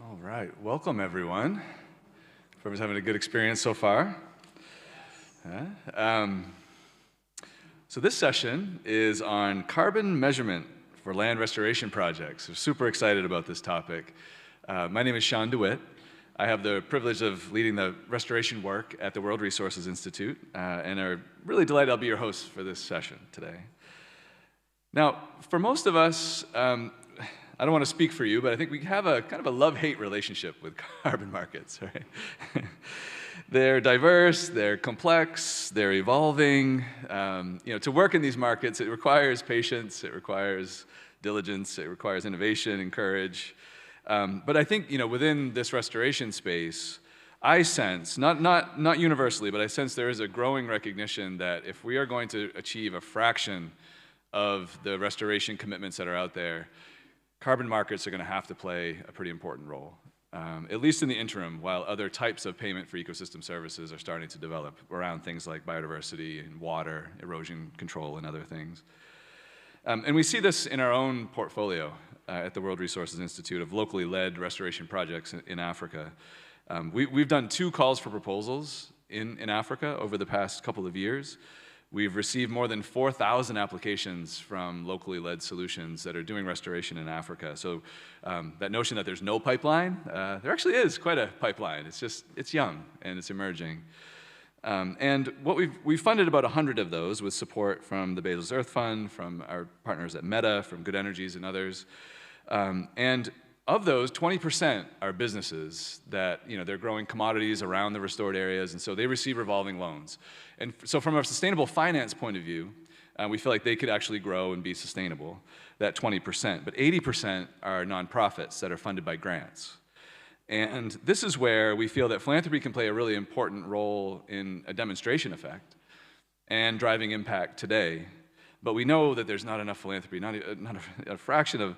All right, welcome everyone. Hope everyone's having a good experience so far. So this session is on carbon measurement for land restoration projects. We're super excited about this topic. My name is Sean DeWitt. I have the privilege of leading the restoration work at the World Resources Institute, and are really delighted I'll be your host for this session today. Now, for most of us, I don't want to speak for you, but I think we have a kind of a love-hate relationship with carbon markets, right? They're diverse, they're complex, they're evolving. To work in these markets, it requires patience, it requires diligence, it requires innovation and courage. But I think, within this restoration space, I sense, not universally, but I sense there is a growing recognition that if we are going to achieve a fraction of the restoration commitments that are out there, carbon markets are going to have to play a pretty important role, at least in the interim, while other types of payment for ecosystem services are starting to develop around things like biodiversity and water, erosion control, and other things. And we see this in our own portfolio at the World Resources Institute of locally led restoration projects in Africa. We've done 2 calls for proposals in Africa over the past couple of years. We've received more than 4,000 applications from locally led solutions that are doing restoration in Africa. So that notion that there's no pipeline, there actually is quite a pipeline. It's young and it's emerging. And what we've funded about 100 of those with support from the Bezos Earth Fund, from our partners at Meta, from Good Energies and others. And of those, 20% are businesses that, they're growing commodities around the restored areas, and so they receive revolving loans. And so from a sustainable finance point of view, we feel like they could actually grow and be sustainable, that 20%. But 80% are nonprofits that are funded by grants. And this is where we feel that philanthropy can play a really important role in a demonstration effect and driving impact today. But we know that there's not enough philanthropy, not a fraction of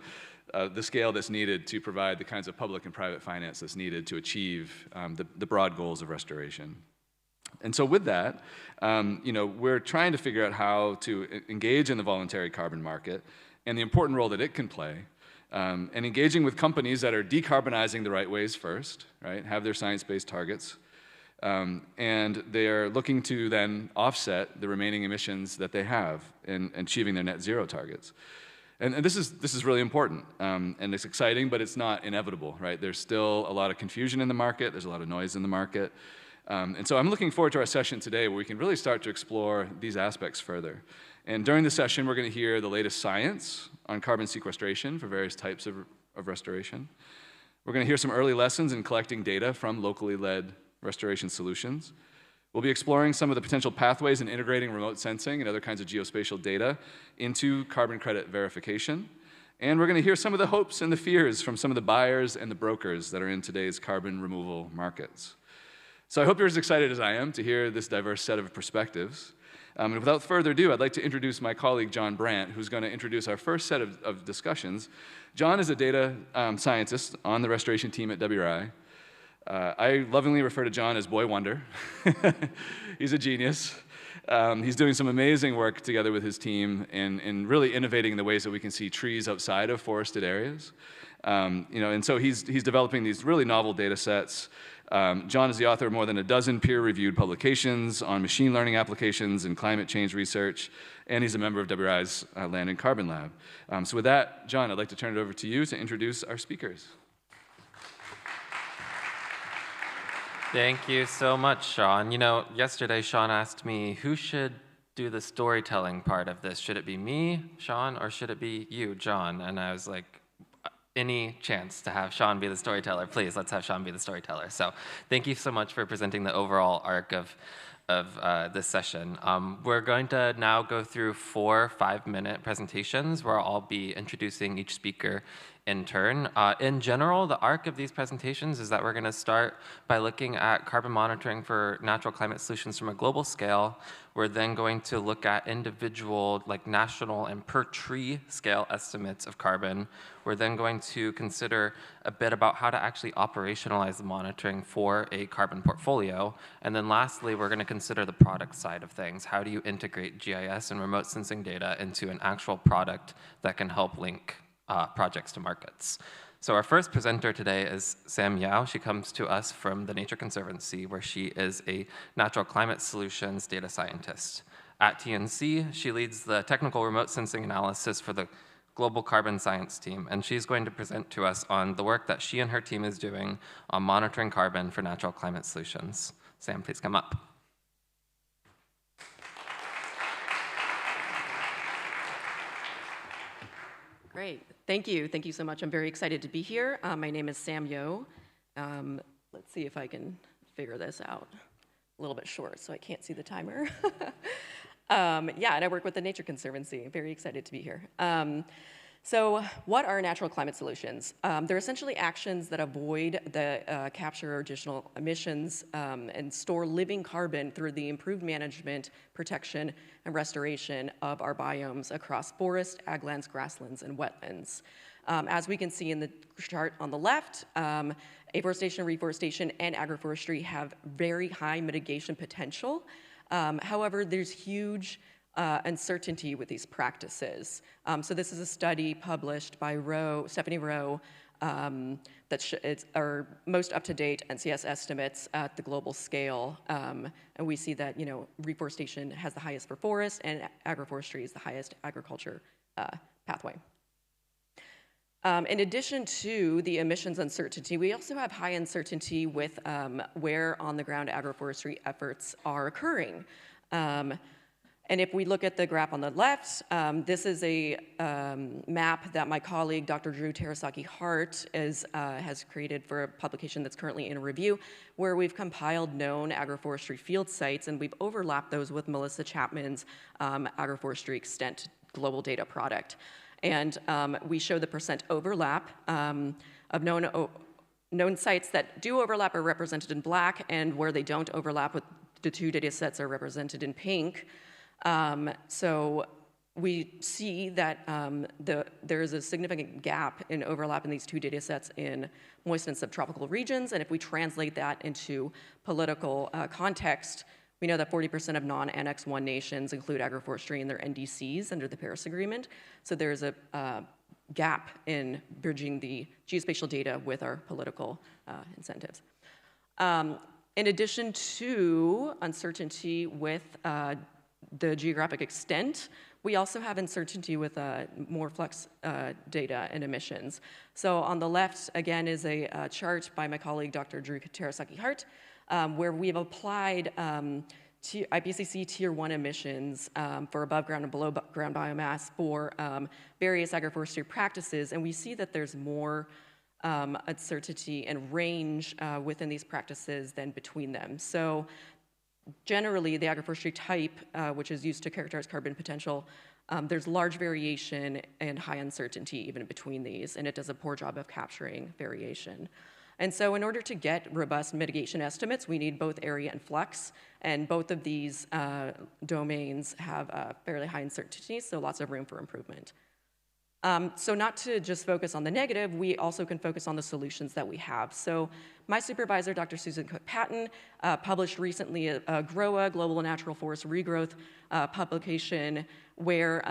the scale that's needed to provide the kinds of public and private finance that's needed to achieve the broad goals of restoration. And so with that, we're trying to figure out how to engage in the voluntary carbon market and the important role that it can play, and engaging with companies that are decarbonizing the right ways first, right, have their science-based targets, and they're looking to then offset the remaining emissions that they have in achieving their net zero targets. And this is really important, and it's exciting, but it's not inevitable, right? There's still a lot of confusion in the market, there's a lot of noise in the market, and so I'm looking forward to our session today where we can really start to explore these aspects further. And during the session, we're going to hear the latest science on carbon sequestration for various types of restoration. We're going to hear some early lessons in collecting data from locally led restoration solutions. We'll be exploring some of the potential pathways in integrating remote sensing and other kinds of geospatial data into carbon credit verification. And we're going to hear some of the hopes and the fears from some of the buyers and the brokers that are in today's carbon removal markets. So I hope you're as excited as I am to hear this diverse set of perspectives. And without further ado, I'd like to introduce my colleague, John Brandt, who's going to introduce our first set of discussions. John is a data scientist on the restoration team at WRI. I lovingly refer to John as Boy Wonder. He's a genius. He's doing some amazing work together with his team in really innovating the ways that we can see trees outside of forested areas. And so he's developing these really novel data sets. John is the author of more than a dozen peer-reviewed publications on machine learning applications and climate change research, and he's a member of WRI's Land and Carbon Lab. So with that, John, I'd like to turn it over to you to introduce our speakers. Thank you so much, Sean. Yesterday Sean asked me who should do the storytelling part of this. Should it be me, Sean, or should it be you, John? And I was like, any chance to have Sean be the storyteller, please, let's have Sean be the storyteller. So thank you so much for presenting the overall arc of this session. We're going to now go through 4 5-minute presentations where I'll be introducing each speaker in turn. In general, the arc of these presentations is that we're going to start by looking at carbon monitoring for natural climate solutions from a global scale. We're then going to look at individual, national and per tree scale estimates of carbon. We're then going to consider a bit about how to actually operationalize the monitoring for a carbon portfolio. And then lastly, we're going to consider the product side of things. How do you integrate GIS and remote sensing data into an actual product that can help link projects to markets? So our first presenter today is Sam Yao. She comes to us from the Nature Conservancy, where she is a natural climate solutions data scientist. At TNC, she leads the technical remote sensing analysis for the global carbon science team, and she's going to present to us on the work that she and her team is doing on monitoring carbon for natural climate solutions. Sam, please come up. Great. Thank you. Thank you so much. I'm very excited to be here. My name is Sam Yao. Let's see if I can figure this out. A little bit short, so I can't see the timer. Yeah, and I work with the Nature Conservancy. Very excited to be here. So what are natural climate solutions? They're essentially actions that avoid the capture of additional emissions and store living carbon through the improved management, protection, and restoration of our biomes across forests, aglands, grasslands, and wetlands. As we can see in the chart on the left, afforestation, reforestation, and agroforestry have very high mitigation potential. However, there's huge uncertainty with these practices. So this is a study published by Stephanie Rowe it's our most up-to-date NCS estimates at the global scale. And we see that, reforestation has the highest for forests and agroforestry is the highest agriculture pathway. In addition to the emissions uncertainty, we also have high uncertainty with where on-the-ground agroforestry efforts are occurring. And if we look at the graph on the left, this is a map that my colleague, Dr. Drew Terasaki-Hart, has created for a publication that's currently in review, where we've compiled known agroforestry field sites, and we've overlapped those with Melissa Chapman's agroforestry extent global data product. And we show the percent overlap of known sites that do overlap are represented in black, and where they don't overlap with the two data sets are represented in pink. So we see that there is a significant gap in overlap in these two data sets in moist and subtropical regions, and if we translate that into political context, we know that 40% of non-Annex 1 nations include agroforestry in their NDCs under the Paris Agreement, so there's a gap in bridging the geospatial data with our political incentives. In addition to uncertainty with the geographic extent, we also have uncertainty with more flex data and emissions. So on the left, again, is a chart by my colleague, Dr. Drew Terasaki-Hart, where we've applied IPCC Tier 1 emissions for above ground and below ground biomass for various agroforestry practices, and we see that there's more uncertainty and range within these practices than between them. So generally, the agroforestry type, which is used to characterize carbon potential, there's large variation and high uncertainty even between these, and it does a poor job of capturing variation. And so in order to get robust mitigation estimates, we need both area and flex, and both of these domains have fairly high uncertainty, so lots of room for improvement. So not to just focus on the negative, we also can focus on the solutions that we have. So my supervisor, Dr. Susan Cook-Patton, published recently a GROA, Global Natural Forest Regrowth publication, where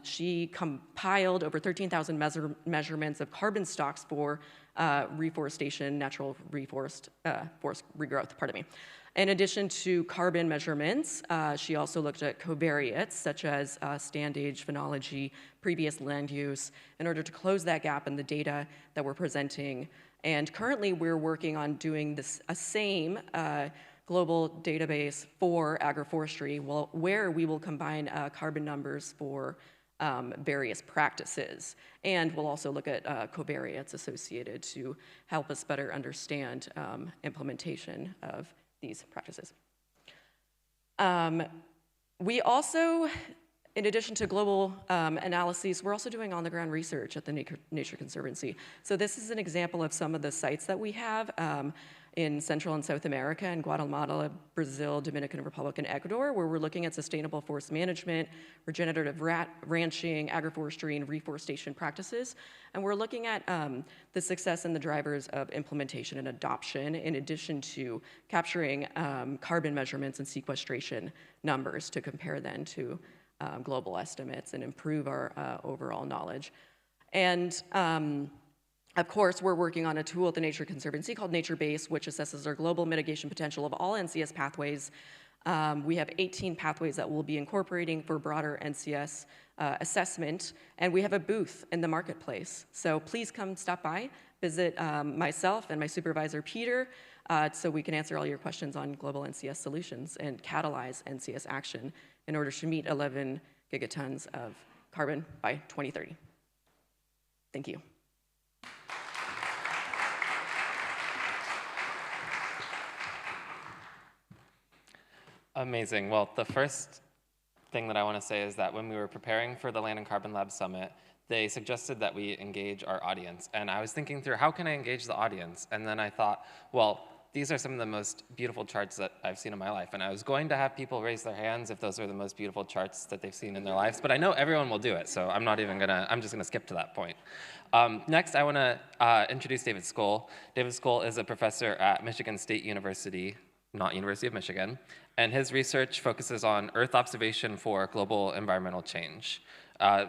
she compiled over 13,000 measurements of carbon stocks for reforestation, natural forest regrowth, pardon me. In addition to carbon measurements, she also looked at covariates such as stand age, phenology, previous land use, in order to close that gap in the data that we're presenting. And currently, we're working on doing a same global database for agroforestry, where we will combine carbon numbers for various practices. And we'll also look at covariates associated to help us better understand implementation of these practices. We also, in addition to global analyses, we're also doing on-the-ground research at the Nature Conservancy. So this is an example of some of the sites that we have in Central and South America, in Guatemala, Brazil, Dominican Republic, and Ecuador, where we're looking at sustainable forest management, regenerative ranching, agroforestry, and reforestation practices. And we're looking at the success and the drivers of implementation and adoption, in addition to capturing carbon measurements and sequestration numbers to compare then to global estimates and improve our overall knowledge. And Of course, we're working on a tool at the Nature Conservancy called NatureBase, which assesses our global mitigation potential of all NCS pathways. We have 18 pathways that we'll be incorporating for broader NCS assessment, and we have a booth in the marketplace. So please come stop by, visit myself and my supervisor, Peter, so we can answer all your questions on global NCS solutions and catalyze NCS action in order to meet 11 gigatons of carbon by 2030. Thank you. Amazing. Well, the first thing that I want to say is that when we were preparing for the Land and Carbon Lab Summit, they suggested that we engage our audience. And I was thinking through, how can I engage the audience? And then I thought, well, these are some of the most beautiful charts that I've seen in my life. And I was going to have people raise their hands if those are the most beautiful charts that they've seen in their lives. But I know everyone will do it, so I'm just going to skip to that point. Next, I want to introduce David Skoll. David Skoll is a professor at Michigan State University, not University of Michigan, and his research focuses on Earth observation for global environmental change,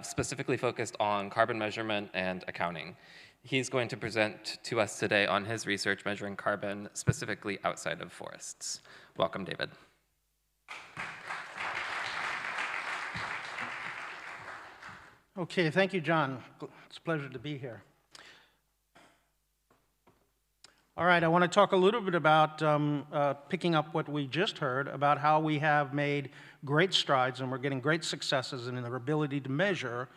specifically focused on carbon measurement and accounting. He's going to present to us today on his research measuring carbon specifically outside of forests. Welcome, David. Okay, thank you, John. It's a pleasure to be here. All right, I want to talk a little bit about picking up what we just heard about how we have made great strides and we're getting great successes in our ability to measure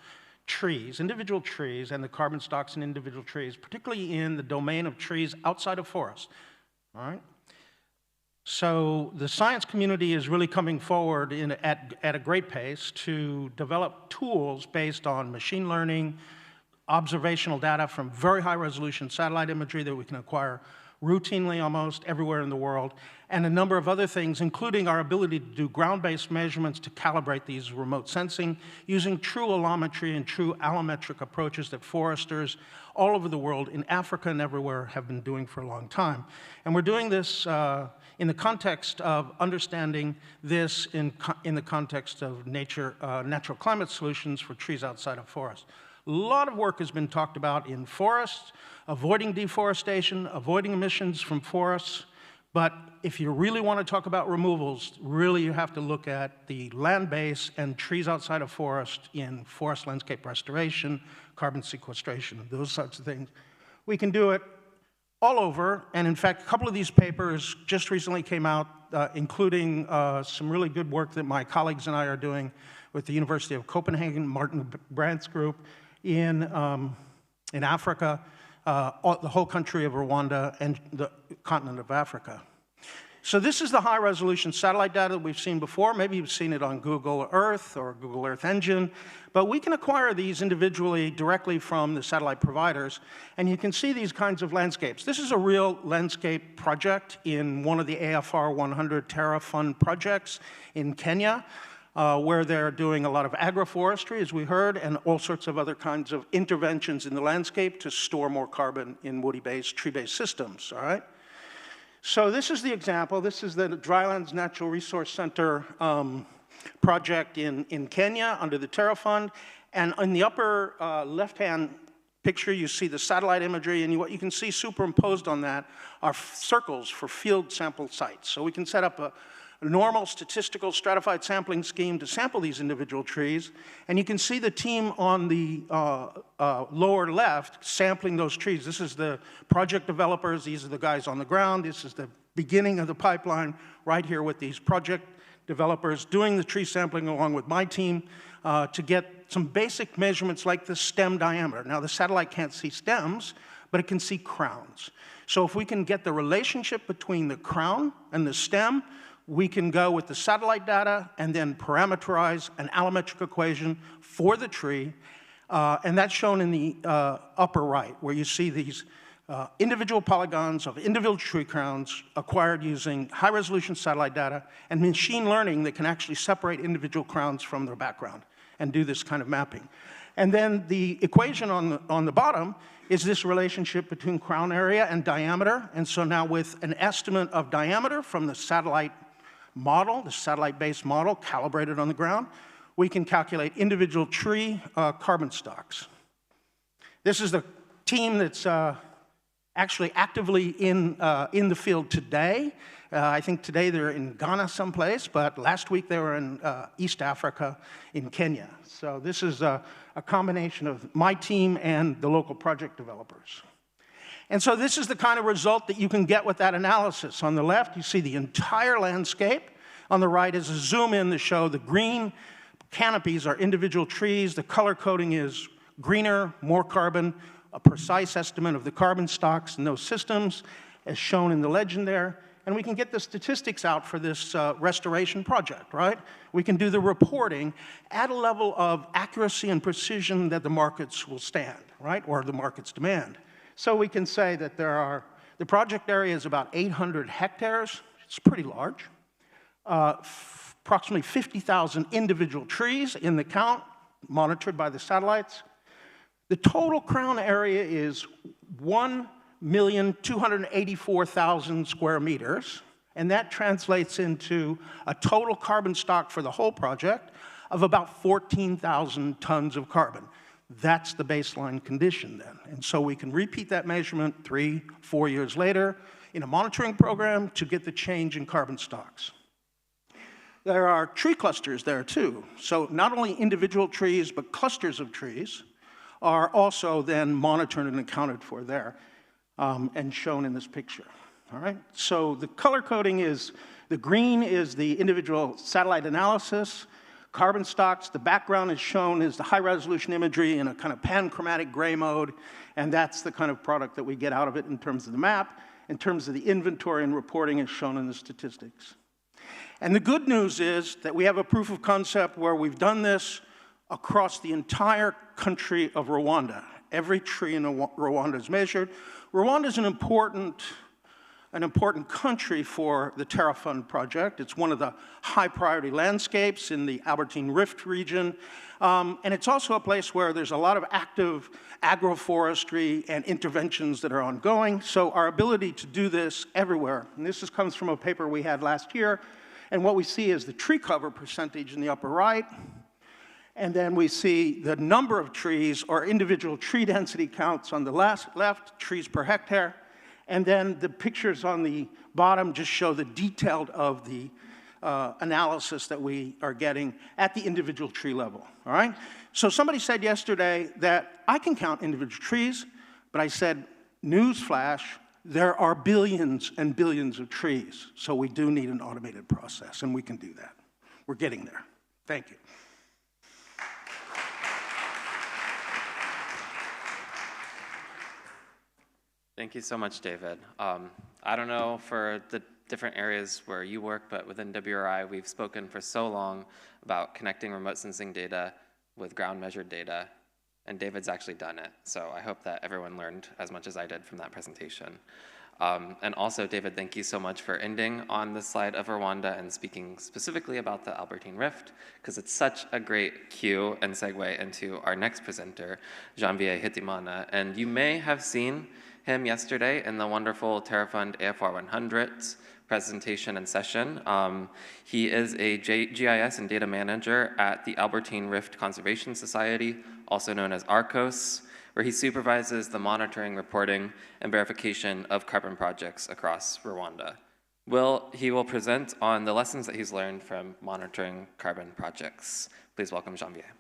trees, individual trees, and the carbon stocks in individual trees, particularly in the domain of trees outside of forests. All right? So the science community is really coming forward at a great pace to develop tools based on machine learning, observational data from very high-resolution satellite imagery that we can acquire routinely almost everywhere in the world, and a number of other things, including our ability to do ground-based measurements to calibrate these remote sensing using true allometry and true allometric approaches that foresters all over the world, in Africa and everywhere, have been doing for a long time. And we're doing this in the context of understanding this in the context of natural climate solutions for trees outside of forests. A lot of work has been talked about in forests, avoiding deforestation, avoiding emissions from forests. But if you really want to talk about removals, really you have to look at the land base and trees outside of forest in forest landscape restoration, carbon sequestration, those sorts of things. We can do it all over. And in fact, a couple of these papers just recently came out, including some really good work that my colleagues and I are doing with the University of Copenhagen, Martin Brandt's group, in Africa, the whole country of Rwanda, and the continent of Africa. So this is the high-resolution satellite data that we've seen before. Maybe you've seen it on Google Earth or Google Earth Engine. But we can acquire these individually directly from the satellite providers. And you can see these kinds of landscapes. This is a real landscape project in one of the AFR 100 Terra Fund projects in Kenya, where they're doing a lot of agroforestry, as we heard, and all sorts of other kinds of interventions in the landscape to store more carbon in woody-based, tree-based systems, all right? So this is the example. This is the Drylands Natural Resource Center project in Kenya under the Terra Fund. And in the upper left-hand picture, you see the satellite imagery, and what you can see superimposed on that are circles for field sample sites. So we can set up a normal statistical stratified sampling scheme to sample these individual trees. And you can see the team on the lower left sampling those trees. This is the project developers. These are the guys on the ground. This is the beginning of the pipeline right here with these project developers doing the tree sampling along with my team to get some basic measurements like the stem diameter. Now, the satellite can't see stems, but it can see crowns. So if we can get the relationship between the crown and the stem, we can go with the satellite data and then parameterize an allometric equation for the tree. And that's shown in the upper right, where you see these individual polygons of individual tree crowns acquired using high-resolution satellite data and machine learning that can actually separate individual crowns from their background and do this kind of mapping. And then the equation on the bottom is this relationship between crown area and diameter. And so now with an estimate of diameter from the satellite model, the satellite-based model calibrated on the ground, we can calculate individual tree carbon stocks. This is the team that's actually actively in the field today. I think today they're in Ghana someplace, but last week they were in East Africa in Kenya. So this is a combination of my team and the local project developers. And so this is the kind of result that you can get with that analysis. On the left, you see the entire landscape. On the right is a zoom in to show the green canopies are individual trees. The color coding is greener, more carbon, a precise estimate of the carbon stocks in those systems, as shown in the legend there. And we can get the statistics out for this restoration project, right? We can do the reporting at a level of accuracy and precision that the markets will stand, right? Or the markets demand. So we can say that the project area is about 800 hectares. It's pretty large. Approximately 50,000 individual trees in the count, monitored by the satellites. The total crown area is 1,284,000 square meters, and that translates into a total carbon stock for the whole project of about 14,000 tons of carbon. That's the baseline condition then. And so we can repeat that measurement 3, 4 years later in a monitoring program to get the change in carbon stocks. There are tree clusters there too. So not only individual trees, but clusters of trees are also then monitored and accounted for there and shown in this picture. All right, so the color coding is, the green is the individual satellite analysis, carbon stocks, the background is shown as the high resolution imagery in a kind of panchromatic gray mode, and that's the kind of product that we get out of it in terms of the map. In terms of the inventory and reporting is shown in the statistics. And the good news is that we have a proof of concept where we've done this across the entire country of Rwanda. Every tree in Rwanda is measured. Rwanda is an important country for the Terra Fund project. It's one of the high priority landscapes in the Albertine Rift region. And it's also a place where there's a lot of active agroforestry and interventions that are ongoing. So our ability to do this everywhere, and this comes from a paper we had last year, and what we see is the tree cover percentage in the upper right, and then we see the number of trees or individual tree density counts on the left, trees per hectare, and then the pictures on the bottom just show the detailed of the analysis that we are getting at the individual tree level, all right? So somebody said yesterday that I can count individual trees, but I said, newsflash, there are billions and billions of trees, so we do need an automated process, and we can do that. We're getting there. Thank you. Thank you so much, David. I don't know for the different areas where you work, but within WRI, we've spoken for so long about connecting remote sensing data with ground measured data, and David's actually done it. So I hope that everyone learned as much as I did from that presentation. And also, David, thank you so much for ending on the slide of Rwanda and speaking specifically about the Albertine Rift, because it's such a great cue and segue into our next presenter, Janvier Hitimana. And you may have seen him yesterday in the wonderful TerraFund AFR 100 presentation and session. He is a GIS and data manager at the Albertine Rift Conservation Society, also known as ARCOS, where he supervises the monitoring, reporting, and verification of carbon projects across Rwanda. He will present on the lessons that he's learned from monitoring carbon projects. Please welcome Janvier.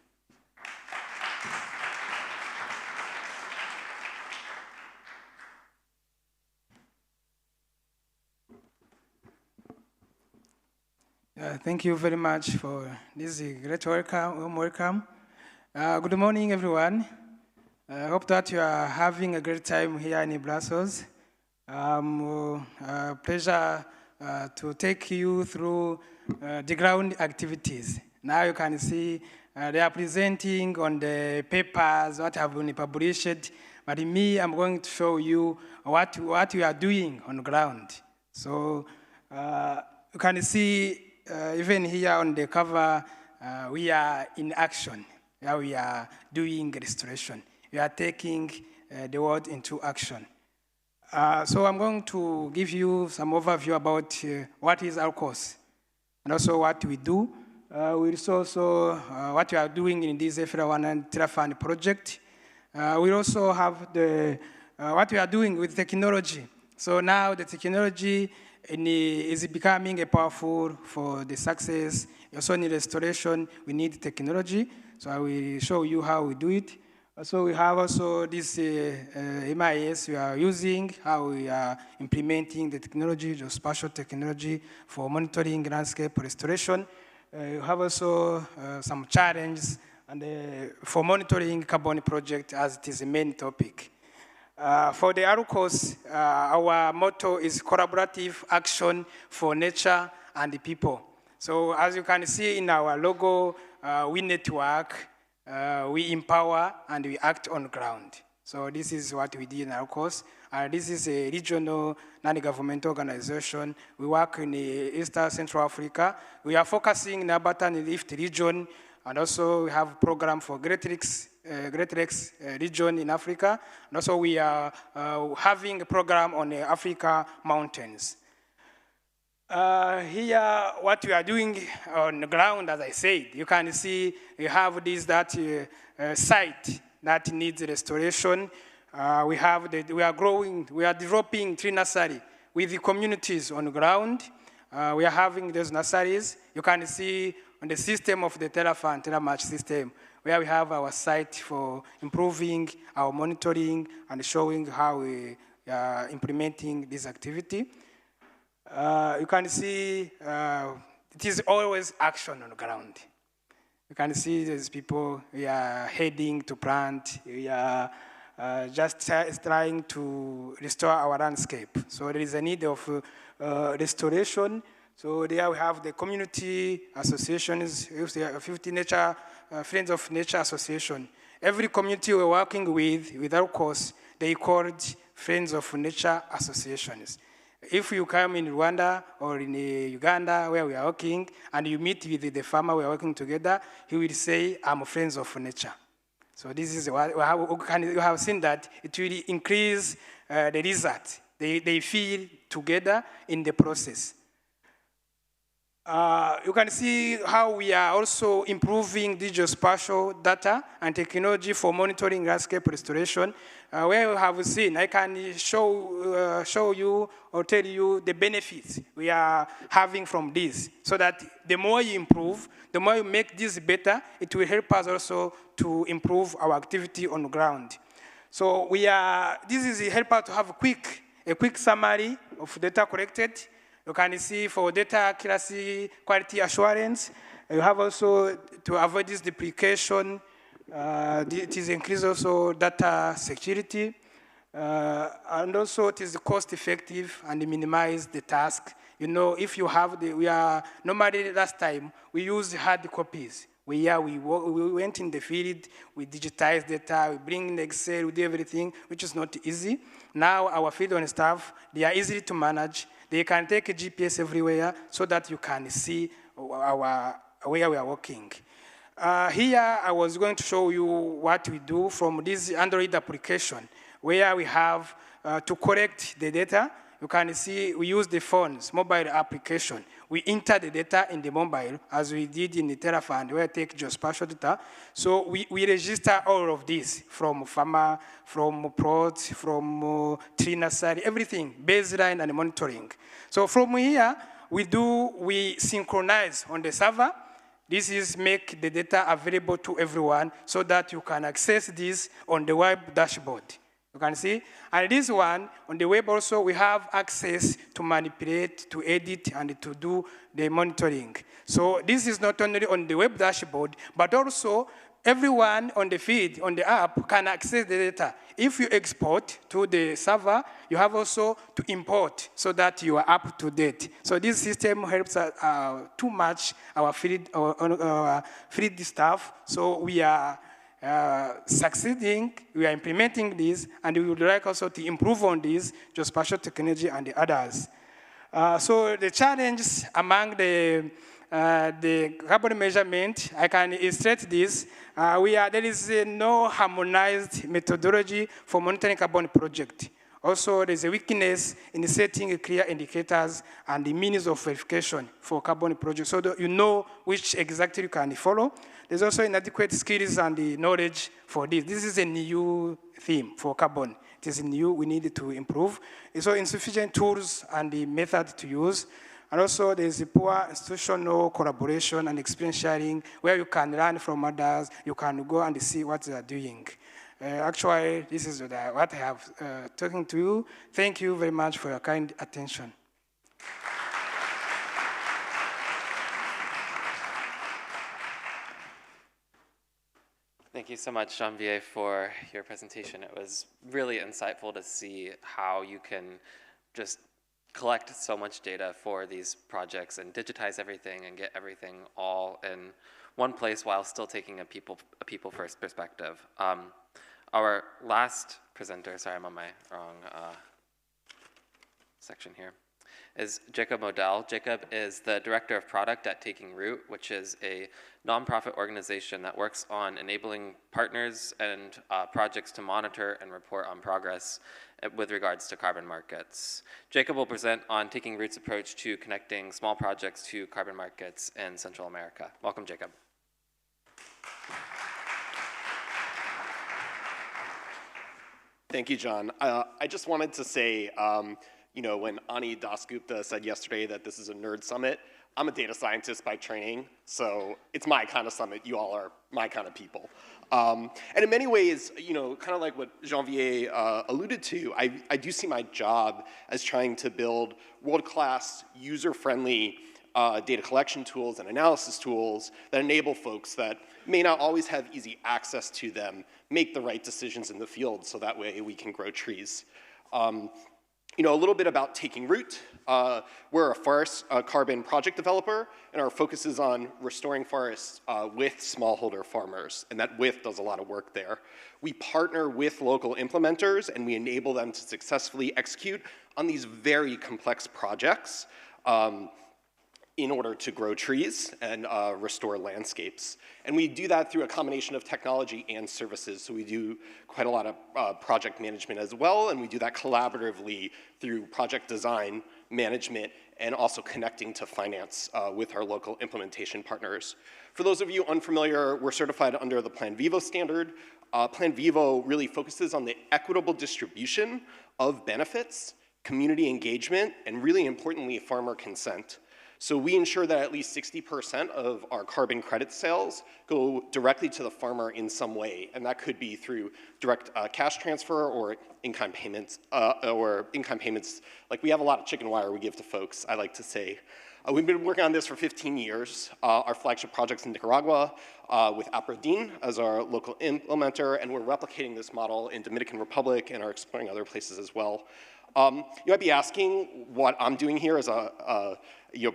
Thank you very much for this great welcome. Good morning, everyone. I hope that you are having a great time here in Brussels. Pleasure to take you through the ground activities. Now you can see they are presenting on the papers what have been published, but me, I'm going to show you what we are doing on the ground. So you can see even here on the cover, we are in action. We are doing restoration. We are taking the world into action. So I'm going to give you some overview about what is our course and also what we do. We'll also what we are doing in this AFR 100 TerraFund project. We also have what we are doing with technology. So now the technology is becoming powerful for the success. Also in restoration, we need technology. So I will show you how we do it. So we have also this MIS we are using, how we are implementing the technology, geospatial technology for monitoring landscape restoration. You have also some challenges and for monitoring carbon project as it is the main topic. For the ARUCOS, our motto is collaborative action for nature and the people. So as you can see in our logo, we network, we empower, and we act on ground. So this is what we did in ARUCOS. This is a regional non-governmental organization. We work in Eastern Central Africa. We are focusing in the Abadan Rift region, and also we have a program for Great Lakes region in Africa. And also we are having a program on the Africa mountains. Here, what we are doing on the ground, as I said, you can see we have site that needs restoration. We are growing, we are developing tree nursery with the communities on the ground. We are having those nurseries. You can see on the system of the Terrafan, TerraMatch system, where we have our site for improving our monitoring and showing how we are implementing this activity. You can see it is always action on the ground. You can see these people, we are heading to plant, we are just trying to restore our landscape. So there is a need of restoration. So there we have the community associations, 50 nature, Friends of Nature Association. Every community we're working with our course, they called Friends of Nature Associations. If you come in Rwanda or in Uganda where we are working, and you meet with the farmer we are working together, he will say, I'm Friends of Nature. So this is what you have seen that it will increase the result. They feel together in the process. You can see how we are also improving the geospatial data and technology for monitoring landscape restoration. Where you have seen, I can show you or tell you the benefits we are having from this, so that the more you improve, the more you make this better, it will help us also to improve our activity on the ground. So this is help us to have a quick summary of data collected. You can see for data accuracy, quality assurance, you have also to avoid this duplication. It is increase also data security, and also it is cost effective and minimize the task. You know, if you have normally last time we used hard copies. We went in the field, we digitized data, we bring in Excel, we do everything, which is not easy. Now our field on staff, they are easy to manage. They can take a GPS everywhere so that you can see where we are working. Here, I was going to show you what we do from this Android application, where we have to collect the data. You can see we use the phone's mobile application. We enter the data in the mobile, as we did in the Terrafund, where we take geospatial data. So we register all of this, from farmer, from plots, from tree nursery, everything, baseline and monitoring. So from here, we synchronize on the server. This is make the data available to everyone so that you can access this on the web dashboard. You can see. And this one, on the web also, we have access to manipulate, to edit, and to do the monitoring. So this is not only on the web dashboard, but also everyone on the feed, on the app, can access the data. If you export to the server, you have also to import so that you are up to date. So this system helps too much our field staff. So we are succeeding, we are implementing this, and we would like also to improve on this, geospatial technology and the others. So the challenge among the carbon measurement, I can illustrate this. There is no harmonized methodology for monitoring carbon project. Also, there's a weakness in setting clear indicators and the means of verification for carbon projects so that you know which exactly you can follow. There's also inadequate skills and the knowledge for this. This is a new theme for carbon. It is new, we need to improve. There's also insufficient tools and the method to use. And also there's a poor institutional collaboration and experience sharing where you can learn from others, you can go and see what they are doing. Actually, this is what I have talking to you. Thank you very much for your kind attention. Thank you so much, Janvier, for your presentation. It was really insightful to see how you can just collect so much data for these projects and digitize everything and get everything all in one place while still taking a people first perspective. Our last presenter, sorry, I'm on my wrong section here, is Jacob Modell. Jacob is the Director of Product at Taking Root, which is a nonprofit organization that works on enabling partners and projects to monitor and report on progress with regards to carbon markets. Jacob will present on Taking Root's approach to connecting small projects to carbon markets in Central America. Welcome, Jacob. Thank you, John. I just wanted to say, you know, when Ani Dasgupta said yesterday that this is a nerd summit, I'm a data scientist by training, so it's my kind of summit. You all are my kind of people. And in many ways, you know, kind of like what Janvier alluded to, I do see my job as trying to build world-class, user-friendly data collection tools and analysis tools that enable folks that may not always have easy access to them make the right decisions in the field so that way we can grow trees. You know, a little bit about Taking Root. We're a forest carbon project developer, and our focus is on restoring forests with smallholder farmers, and that WIF does a lot of work there. We partner with local implementers, and we enable them to successfully execute on these very complex projects in order to grow trees and restore landscapes. And we do that through a combination of technology and services. So we do quite a lot of project management as well, and we do that collaboratively through project design, management, and also connecting to finance with our local implementation partners. For those of you unfamiliar, we're certified under the Plan Vivo standard. Plan Vivo really focuses on the equitable distribution of benefits, community engagement, and really importantly, farmer consent. So we ensure that at least 60% of our carbon credit sales go directly to the farmer in some way, and that could be through direct cash transfer or in-kind payments, like we have a lot of chicken wire we give to folks, I like to say. We've been working on this for 15 years. Our flagship project's in Nicaragua with Aprodin as our local implementer, and we're replicating this model in Dominican Republic and are exploring other places as well. You might be asking what I'm doing here as a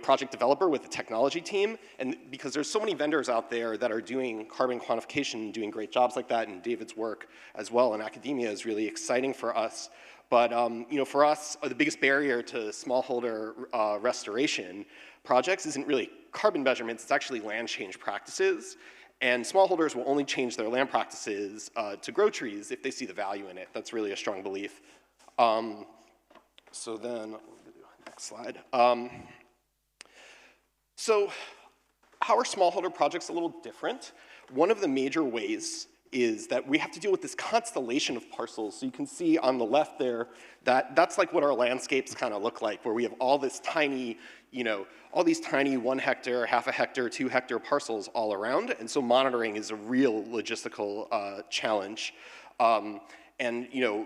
project developer with the technology team, and because there's so many vendors out there that are doing carbon quantification, doing great jobs like that, and David's work as well in academia is really exciting for us. But you know, for us, the biggest barrier to smallholder restoration projects isn't really carbon measurements, it's actually land change practices. And smallholders will only change their land practices to grow trees if they see the value in it. That's really a strong belief. So then, next slide. So how are smallholder projects a little different? One of the major ways is that we have to deal with this constellation of parcels. So you can see on the left there that that's like what our landscapes kind of look like, where we have all this tiny, you know, all these tiny 1 hectare, half a hectare, 2 hectare parcels all around. And so monitoring is a real logistical challenge. And you know,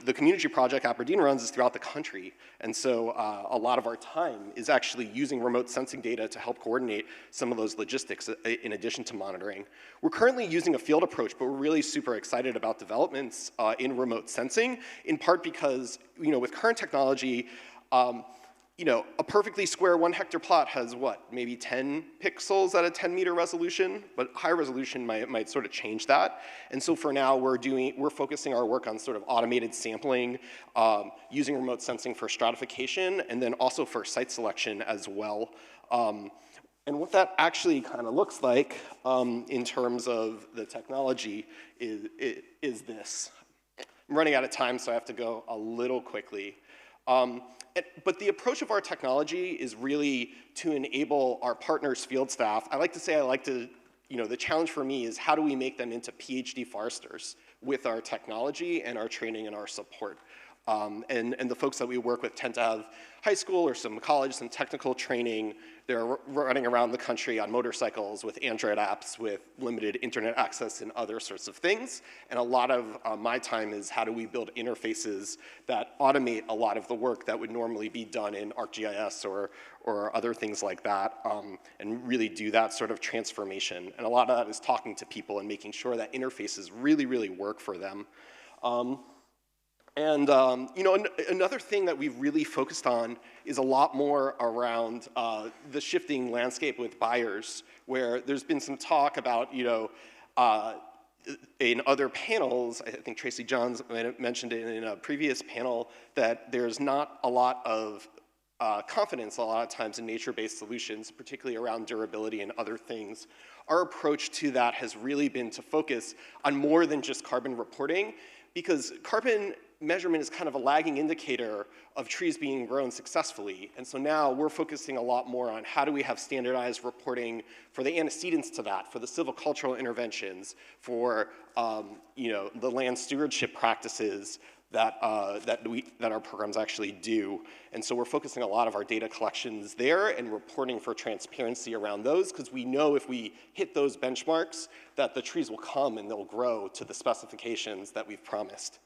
the community project Aprodin runs is throughout the country. And so a lot of our time is actually using remote sensing data to help coordinate some of those logistics in addition to monitoring. We're currently using a field approach, but we're really super excited about developments in remote sensing, in part because, you know, with current technology, you know, a perfectly square 1 hectare plot has what, maybe 10 pixels at a 10-meter resolution, but high resolution might sort of change that. And so for now, we're focusing our work on sort of automated sampling, using remote sensing for stratification, and then also for site selection as well. And what that actually kind of looks like in terms of the technology is this. I'm running out of time, so I have to go a little quickly. But the approach of our technology is really to enable our partners' field staff. The challenge for me is how do we make them into PhD foresters with our technology and our training and our support. And the folks that we work with tend to have high school or some college, some technical training. They're running around the country on motorcycles with Android apps, with limited internet access and other sorts of things. And a lot of my time is how do we build interfaces that automate a lot of the work that would normally be done in ArcGIS or other things like that, and really do that sort of transformation. And a lot of that is talking to people and making sure that interfaces really, really work for them. Another thing that we've really focused on is a lot more around the shifting landscape with buyers, where there's been some talk about, in other panels, I think Tracy Johns mentioned it in a previous panel, that there's not a lot of confidence a lot of times in nature-based solutions, particularly around durability and other things. Our approach to that has really been to focus on more than just carbon reporting, because carbon measurement is kind of a lagging indicator of trees being grown successfully. And so now we're focusing a lot more on how do we have standardized reporting for the antecedents to that, for the silvicultural interventions, for the land stewardship practices that our programs actually do. And so we're focusing a lot of our data collections there and reporting for transparency around those, because we know if we hit those benchmarks that the trees will come and they'll grow to the specifications that we've promised.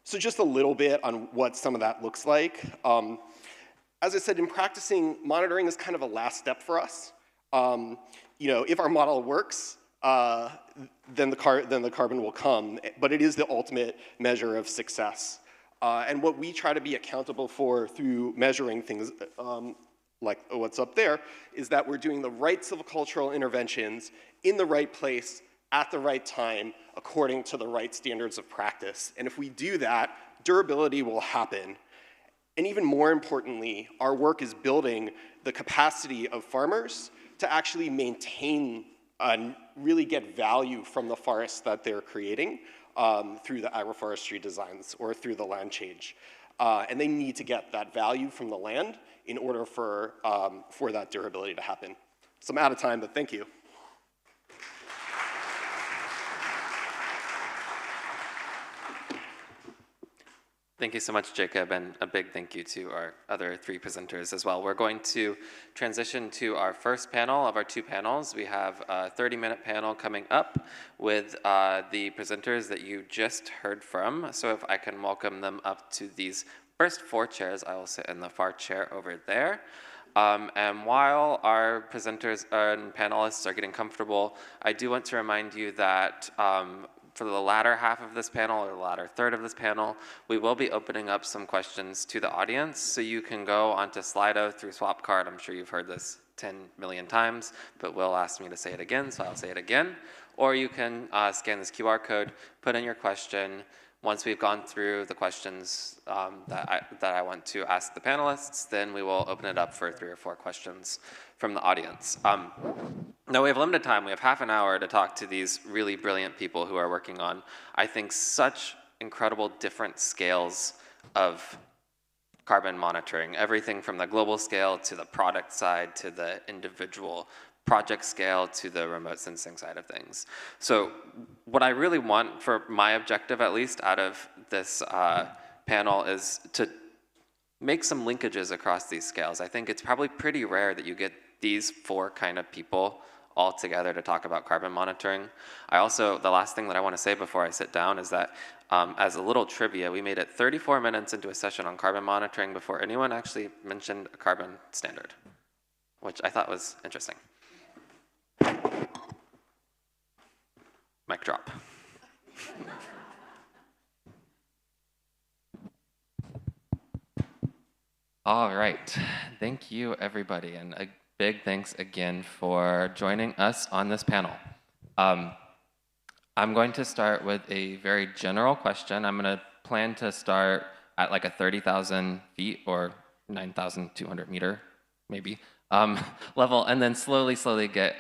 So just a little bit on what some of that looks like. As I said, in practicing, monitoring is kind of a last step for us. If our model works, then the carbon will come, but it is the ultimate measure of success. And what we try to be accountable for through measuring things like what's up there is that we're doing the right silvicultural interventions in the right place at the right time, according to the right standards of practice. And if we do that, durability will happen. And even more importantly, our work is building the capacity of farmers to actually maintain and really get value from the forests that they're creating through the agroforestry designs or through the land change. And they need to get that value from the land in order for that durability to happen. So I'm out of time, but thank you. Thank you so much, Jacob, and a big thank you to our other three presenters as well. We're going to transition to our first panel of our two panels. We have a 30-minute panel coming up with the presenters that you just heard from. So if I can welcome them up to these first four chairs, I will sit in the far chair over there. And while our presenters and panelists are getting comfortable, I do want to remind you that for the latter half of this panel, or the latter third of this panel, we will be opening up some questions to the audience. So you can go onto Slido through Swapcard. I'm sure you've heard this 10 million times, but Will asked me to say it again, so I'll say it again. Or you can scan this QR code, put in your question. Once we've gone through the questions that I want to ask the panelists, then we will open it up for 3 or 4 questions from the audience. Now we have limited time. We have half an hour to talk to these really brilliant people who are working on, I think, such incredible different scales of carbon monitoring. Everything from the global scale to the product side to the individual project scale to the remote sensing side of things. So what I really want, for my objective at least, out of this panel is to make some linkages across these scales. I think it's probably pretty rare that you get these 4 kind of people all together to talk about carbon monitoring. The last thing that I want to say before I sit down is that as a little trivia, we made it 34 minutes into a session on carbon monitoring before anyone actually mentioned a carbon standard, which I thought was interesting. Mic drop. All right, thank you everybody, and a big thanks again for joining us on this panel. I'm going to start with a very general question. I'm going to plan to start at like a 30,000 feet or 9,200 meter, maybe, level, and then slowly get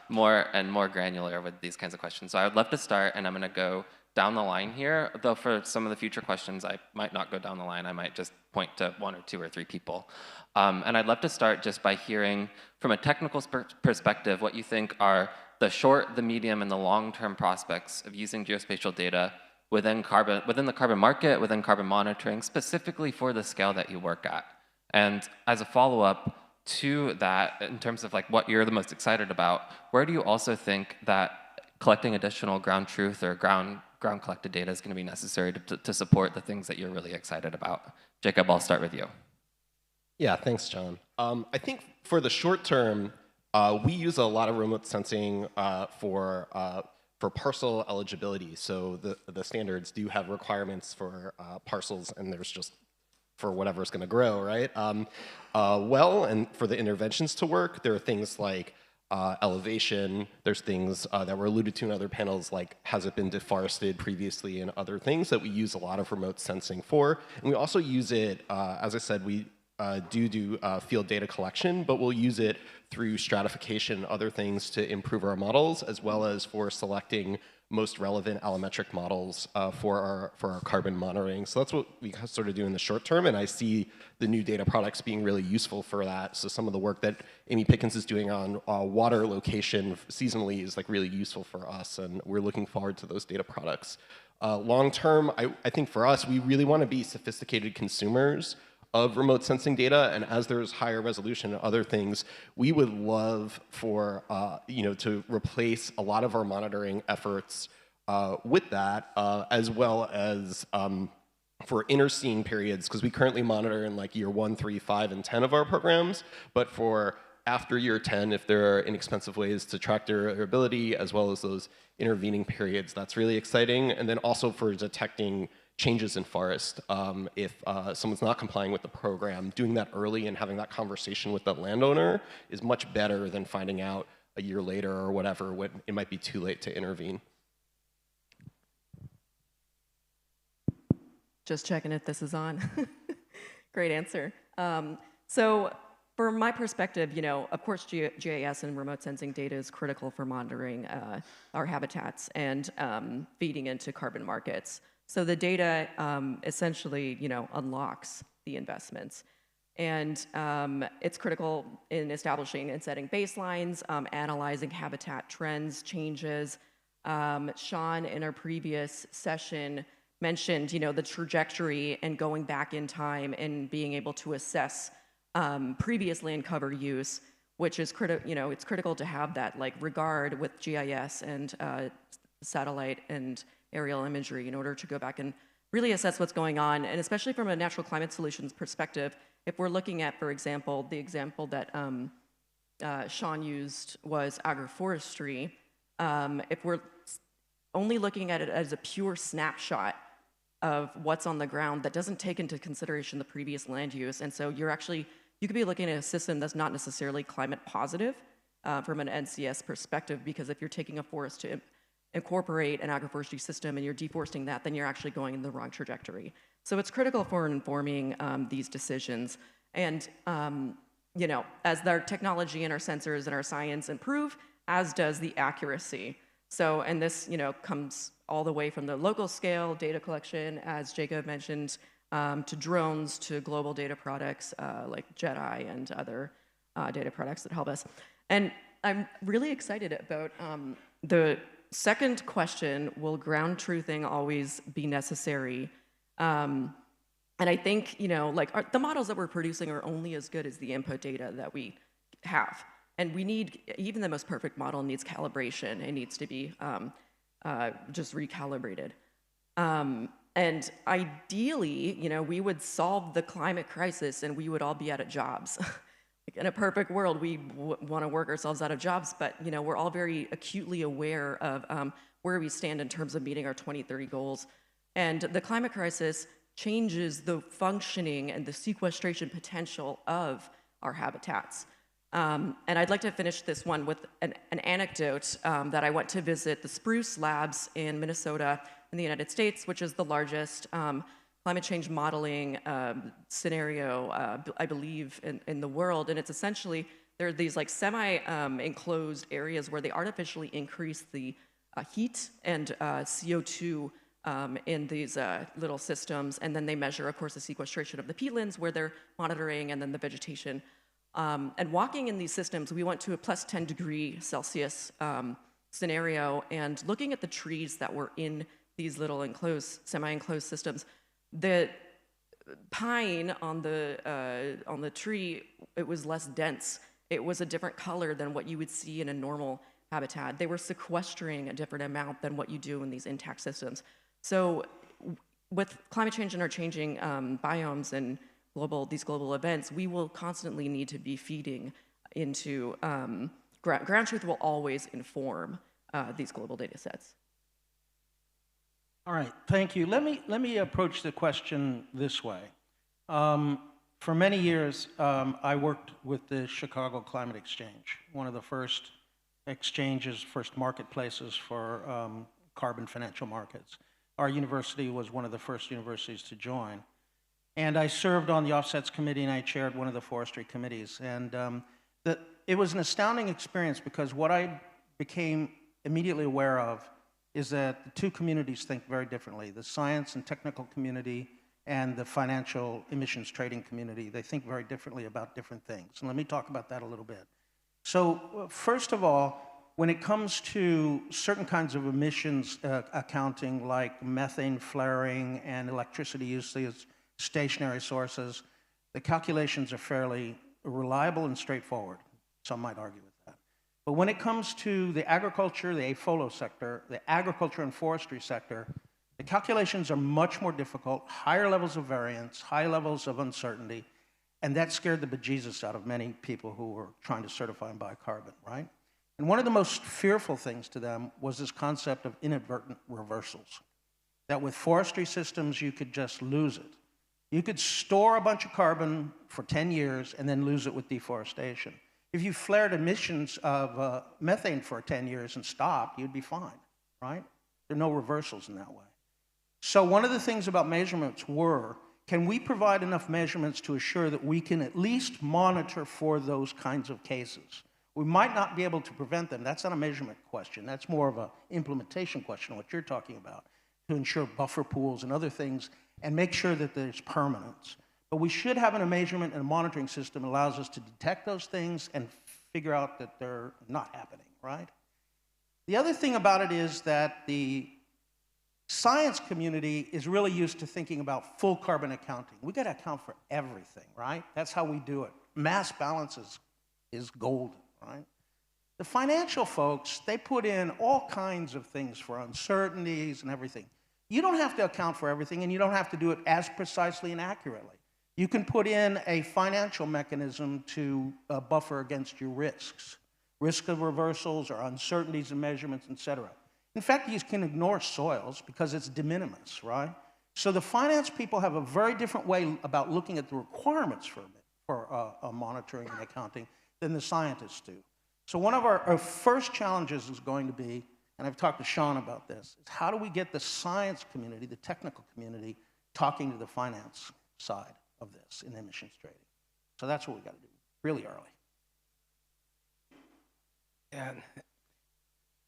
more and more granular with these kinds of questions. So I would love to start, and I'm going to go down the line here, though for some of the future questions, I might not go down the line. I might just point to 1 or 2 or 3 people. And I'd love to start just by hearing, from a technical perspective, what you think are the short, the medium, and the long-term prospects of using geospatial data within the carbon market, within carbon monitoring, specifically for the scale that you work at. And as a follow-up to that, in terms of like what you're the most excited about, where do you also think that collecting additional ground truth or ground collected data is going to be necessary to support the things that you're really excited about? Jacob, I'll start with you. Yeah, thanks, John. I think for the short term, we use a lot of remote sensing for parcel eligibility. So the standards do have requirements for parcels, and there's just for whatever's going to grow, right? And for the interventions to work, there are things like elevation. There's things that were alluded to in other panels, like has it been deforested previously, and other things that we use a lot of remote sensing for. And we also use it, as I said, we do field data collection, but we'll use it through stratification, other things to improve our models, as well as for selecting most relevant allometric models for our carbon monitoring. So that's what we sort of do in the short term, and I see the new data products being really useful for that. So some of the work that Amy Pickens is doing on water location seasonally is like really useful for us, and we're looking forward to those data products. Long term, I think for us, we really want to be sophisticated consumers of remote sensing data, and as there's higher resolution and other things, we would love for to replace a lot of our monitoring efforts with that, as well as for interseeing periods, because we currently monitor in like year 1, 3, 5, and 10 of our programs, but for after year 10, if there are inexpensive ways to track durability, as well as those intervening periods, that's really exciting. And then also for detecting changes in forest. If someone's not complying with the program, doing that early and having that conversation with the landowner is much better than finding out a year later or whatever when it might be too late to intervene. Just checking if this is on. Great answer. So from my perspective, of course, GIS and remote sensing data is critical for monitoring our habitats and feeding into carbon markets. So the data essentially, unlocks the investments. And it's critical in establishing and setting baselines, analyzing habitat trends, changes. Sean, in our previous session, mentioned, the trajectory and going back in time and being able to assess previous land cover use, which is it's critical to have that regard with GIS and satellite and aerial imagery in order to go back and really assess what's going on. And especially from a natural climate solutions perspective, if we're looking at, for example, the example that Sean used was agroforestry, if we're only looking at it as a pure snapshot of what's on the ground, that doesn't take into consideration the previous land use. And so you could be looking at a system that's not necessarily climate positive from an NCS perspective, because if you're taking a forest to incorporate an agroforestry system and you're deforesting that, then you're actually going in the wrong trajectory. So it's critical for informing these decisions. And as our technology and our sensors and our science improve, as does the accuracy. So, and this, comes all the way from the local scale data collection, as Jacob mentioned, to drones, to global data products like JEDI and other data products that help us. And I'm really excited about the second question: will ground truthing always be necessary? And I think, the models that we're producing are only as good as the input data that we have. And we need, even the most perfect model needs calibration. It needs to be just recalibrated. And ideally, we would solve the climate crisis and we would all be out of jobs. In a perfect world, we want to work ourselves out of jobs, but we're all very acutely aware of where we stand in terms of meeting our 2030 goals. And the climate crisis changes the functioning and the sequestration potential of our habitats. And I'd like to finish this one with an anecdote that I went to visit the Spruce Labs in Minnesota in the United States, which is the largest climate change modeling scenario, I believe, in the world. And it's essentially, there are these semi-enclosed areas where they artificially increase the heat and CO2 in these little systems, and then they measure, of course, the sequestration of the peatlands where they're monitoring, and then the vegetation. And walking in these systems, we went to a plus 10 degree Celsius scenario, and looking at the trees that were in these little enclosed, semi-enclosed systems, the pine on the tree, it was less dense. It was a different color than what you would see in a normal habitat. They were sequestering a different amount than what you do in these intact systems. So with climate change and our changing biomes and these global events, we will constantly need to be feeding into, ground truth will always inform these global data sets. All right, thank you. Let me approach the question this way. For many years, I worked with the Chicago Climate Exchange, one of the first exchanges, first marketplaces for carbon financial markets. Our university was one of the first universities to join. And I served on the Offsets Committee, and I chaired one of the forestry committees. And it was an astounding experience, because what I became immediately aware of is that the two communities think very differently. The science and technical community and the financial emissions trading community, they think very differently about different things. And let me talk about that a little bit. So first of all, when it comes to certain kinds of emissions accounting, like methane flaring and electricity usage, stationary sources, the calculations are fairly reliable and straightforward. Some might argue with that. But when it comes to the agriculture, the AFOLO sector, the agriculture and forestry sector, the calculations are much more difficult, higher levels of variance, high levels of uncertainty, and that scared the bejesus out of many people who were trying to certify and buy carbon, right? And one of the most fearful things to them was this concept of inadvertent reversals, that with forestry systems, you could just lose it. You could store a bunch of carbon for 10 years and then lose it with deforestation. If you flared emissions of methane for 10 years and stopped, you'd be fine, right? There are no reversals in that way. So one of the things about measurements were, can we provide enough measurements to assure that we can at least monitor for those kinds of cases? We might not be able to prevent them. That's not a measurement question. That's more of an implementation question, what you're talking about, to ensure buffer pools and other things and make sure that there's permanence. But we should have a measurement and a monitoring system that allows us to detect those things and figure out that they're not happening, right? The other thing about it is that the science community is really used to thinking about full carbon accounting. We got to account for everything, right? That's how we do it. Mass balance is golden, right? The financial folks, they put in all kinds of things for uncertainties and everything. You don't have to account for everything, and you don't have to do it as precisely and accurately. You can put in a financial mechanism to buffer against your risks, risk of reversals or uncertainties in measurements, et cetera. In fact, you can ignore soils because it's de minimis, right? So the finance people have a very different way about looking at the requirements for monitoring and accounting than the scientists do. So one of our first challenges is going to be, and I've talked to Sean about this, is how do we get the science community, the technical community, talking to the finance side of this in emissions trading? So that's what we got to do really early. Yeah.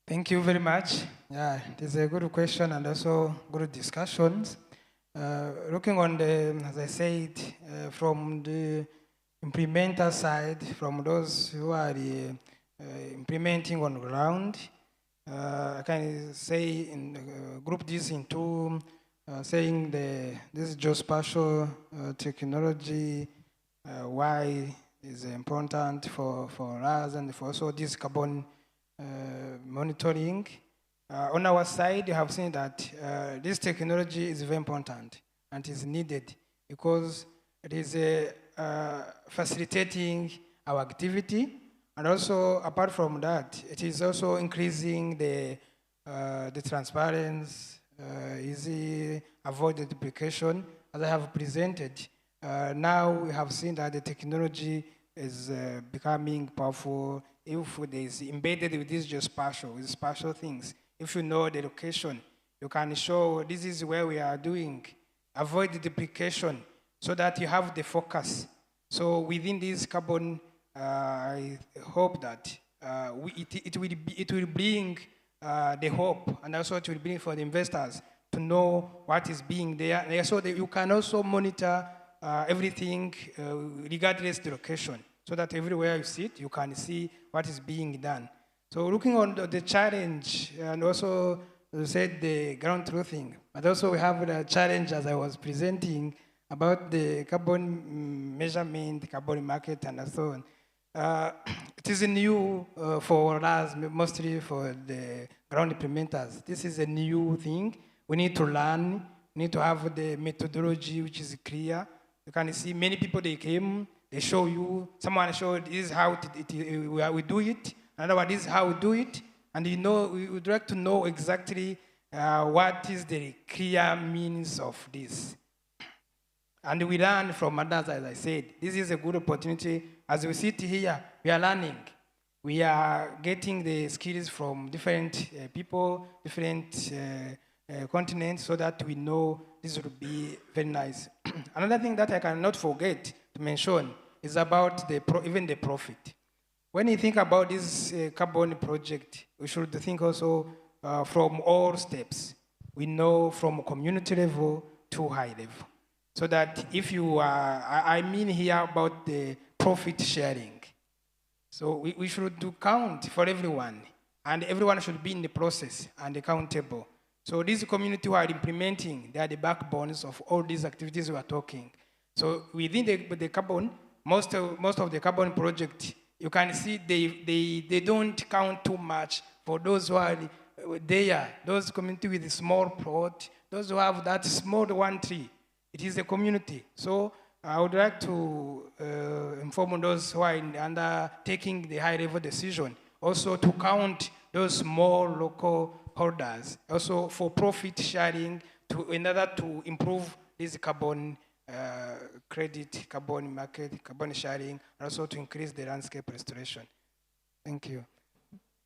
Thank you very much. Yeah, it is a good question and also good discussions. Looking on the, as I said, from the implementer side, from those who are implementing on ground, I can say group this into saying this geospatial technology, why is important for us and for also this carbon monitoring. On our side, you have seen that this technology is very important and is needed because it is facilitating our activity, and also apart from that, it is also increasing the transparency, easy avoid the duplication. As I have presented, now we have seen that the technology is becoming powerful. If it is embedded with this geospatial, with spatial things, if you know the location, you can show this is where we are doing. Avoid the duplication so that you have the focus. So within this carbon, I hope that it will bring the hope, and also it will bring for the investors to know what is being there. And so that you can also monitor everything regardless the location, so that everywhere you sit, you can see what is being done. So looking on the challenge, and also you said the ground truthing, but also we have the challenge as I was presenting about the carbon measurement, carbon market, and so on. It is new for us, mostly for the ground implementers. This is a new thing. We need to learn. We need to have the methodology which is clear. You can see many people, they came, they show you, someone showed this is how we do it, another one is how we do it, and you know, we would like to know exactly what is the clear means of this. And we learn from others, as I said. This is a good opportunity. As we sit here, we are learning. We are getting the skills from different people, different continents, so that we know this will be very nice. Another thing that I cannot forget to mention is about even the profit. When you think about this carbon project, we should think also from all steps. We know from community level to high level. So that if you are, I mean here about the profit sharing. So we should do count for everyone, and everyone should be in the process and accountable. So this community who are implementing, they are the backbones of all these activities we are talking. So within the carbon, most of the carbon project, you can see they don't count too much for those who are there, those community with a small plot, those who have that small one tree. It is a community. So I would like to inform those who are undertaking the high-level decision, also to count those small local holders, also for profit sharing, in order to improve this carbon credit, carbon market, carbon sharing, and also to increase the landscape restoration. Thank you.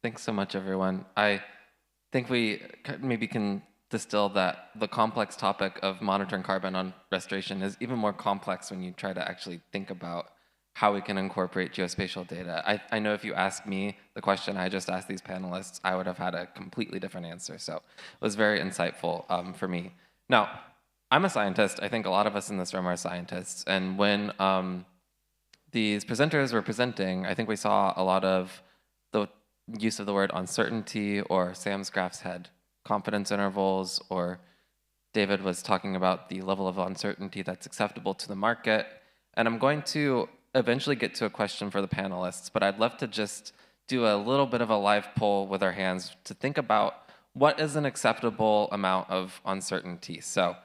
Thanks so much, everyone. I think we maybe can distill that the complex topic of monitoring carbon on restoration is even more complex when you try to actually think about how we can incorporate geospatial data. I know if you asked me the question I just asked these panelists, I would have had a completely different answer. So it was very insightful for me. Now, I'm a scientist. I think a lot of us in this room are scientists. And when these presenters were presenting, I think we saw a lot of the use of the word uncertainty, or Sam's graphs had confidence intervals, or David was talking about the level of uncertainty that's acceptable to the market. And I'm going to eventually get to a question for the panelists, but I'd love to just do a little bit of a live poll with our hands to think about what is an acceptable amount of uncertainty. So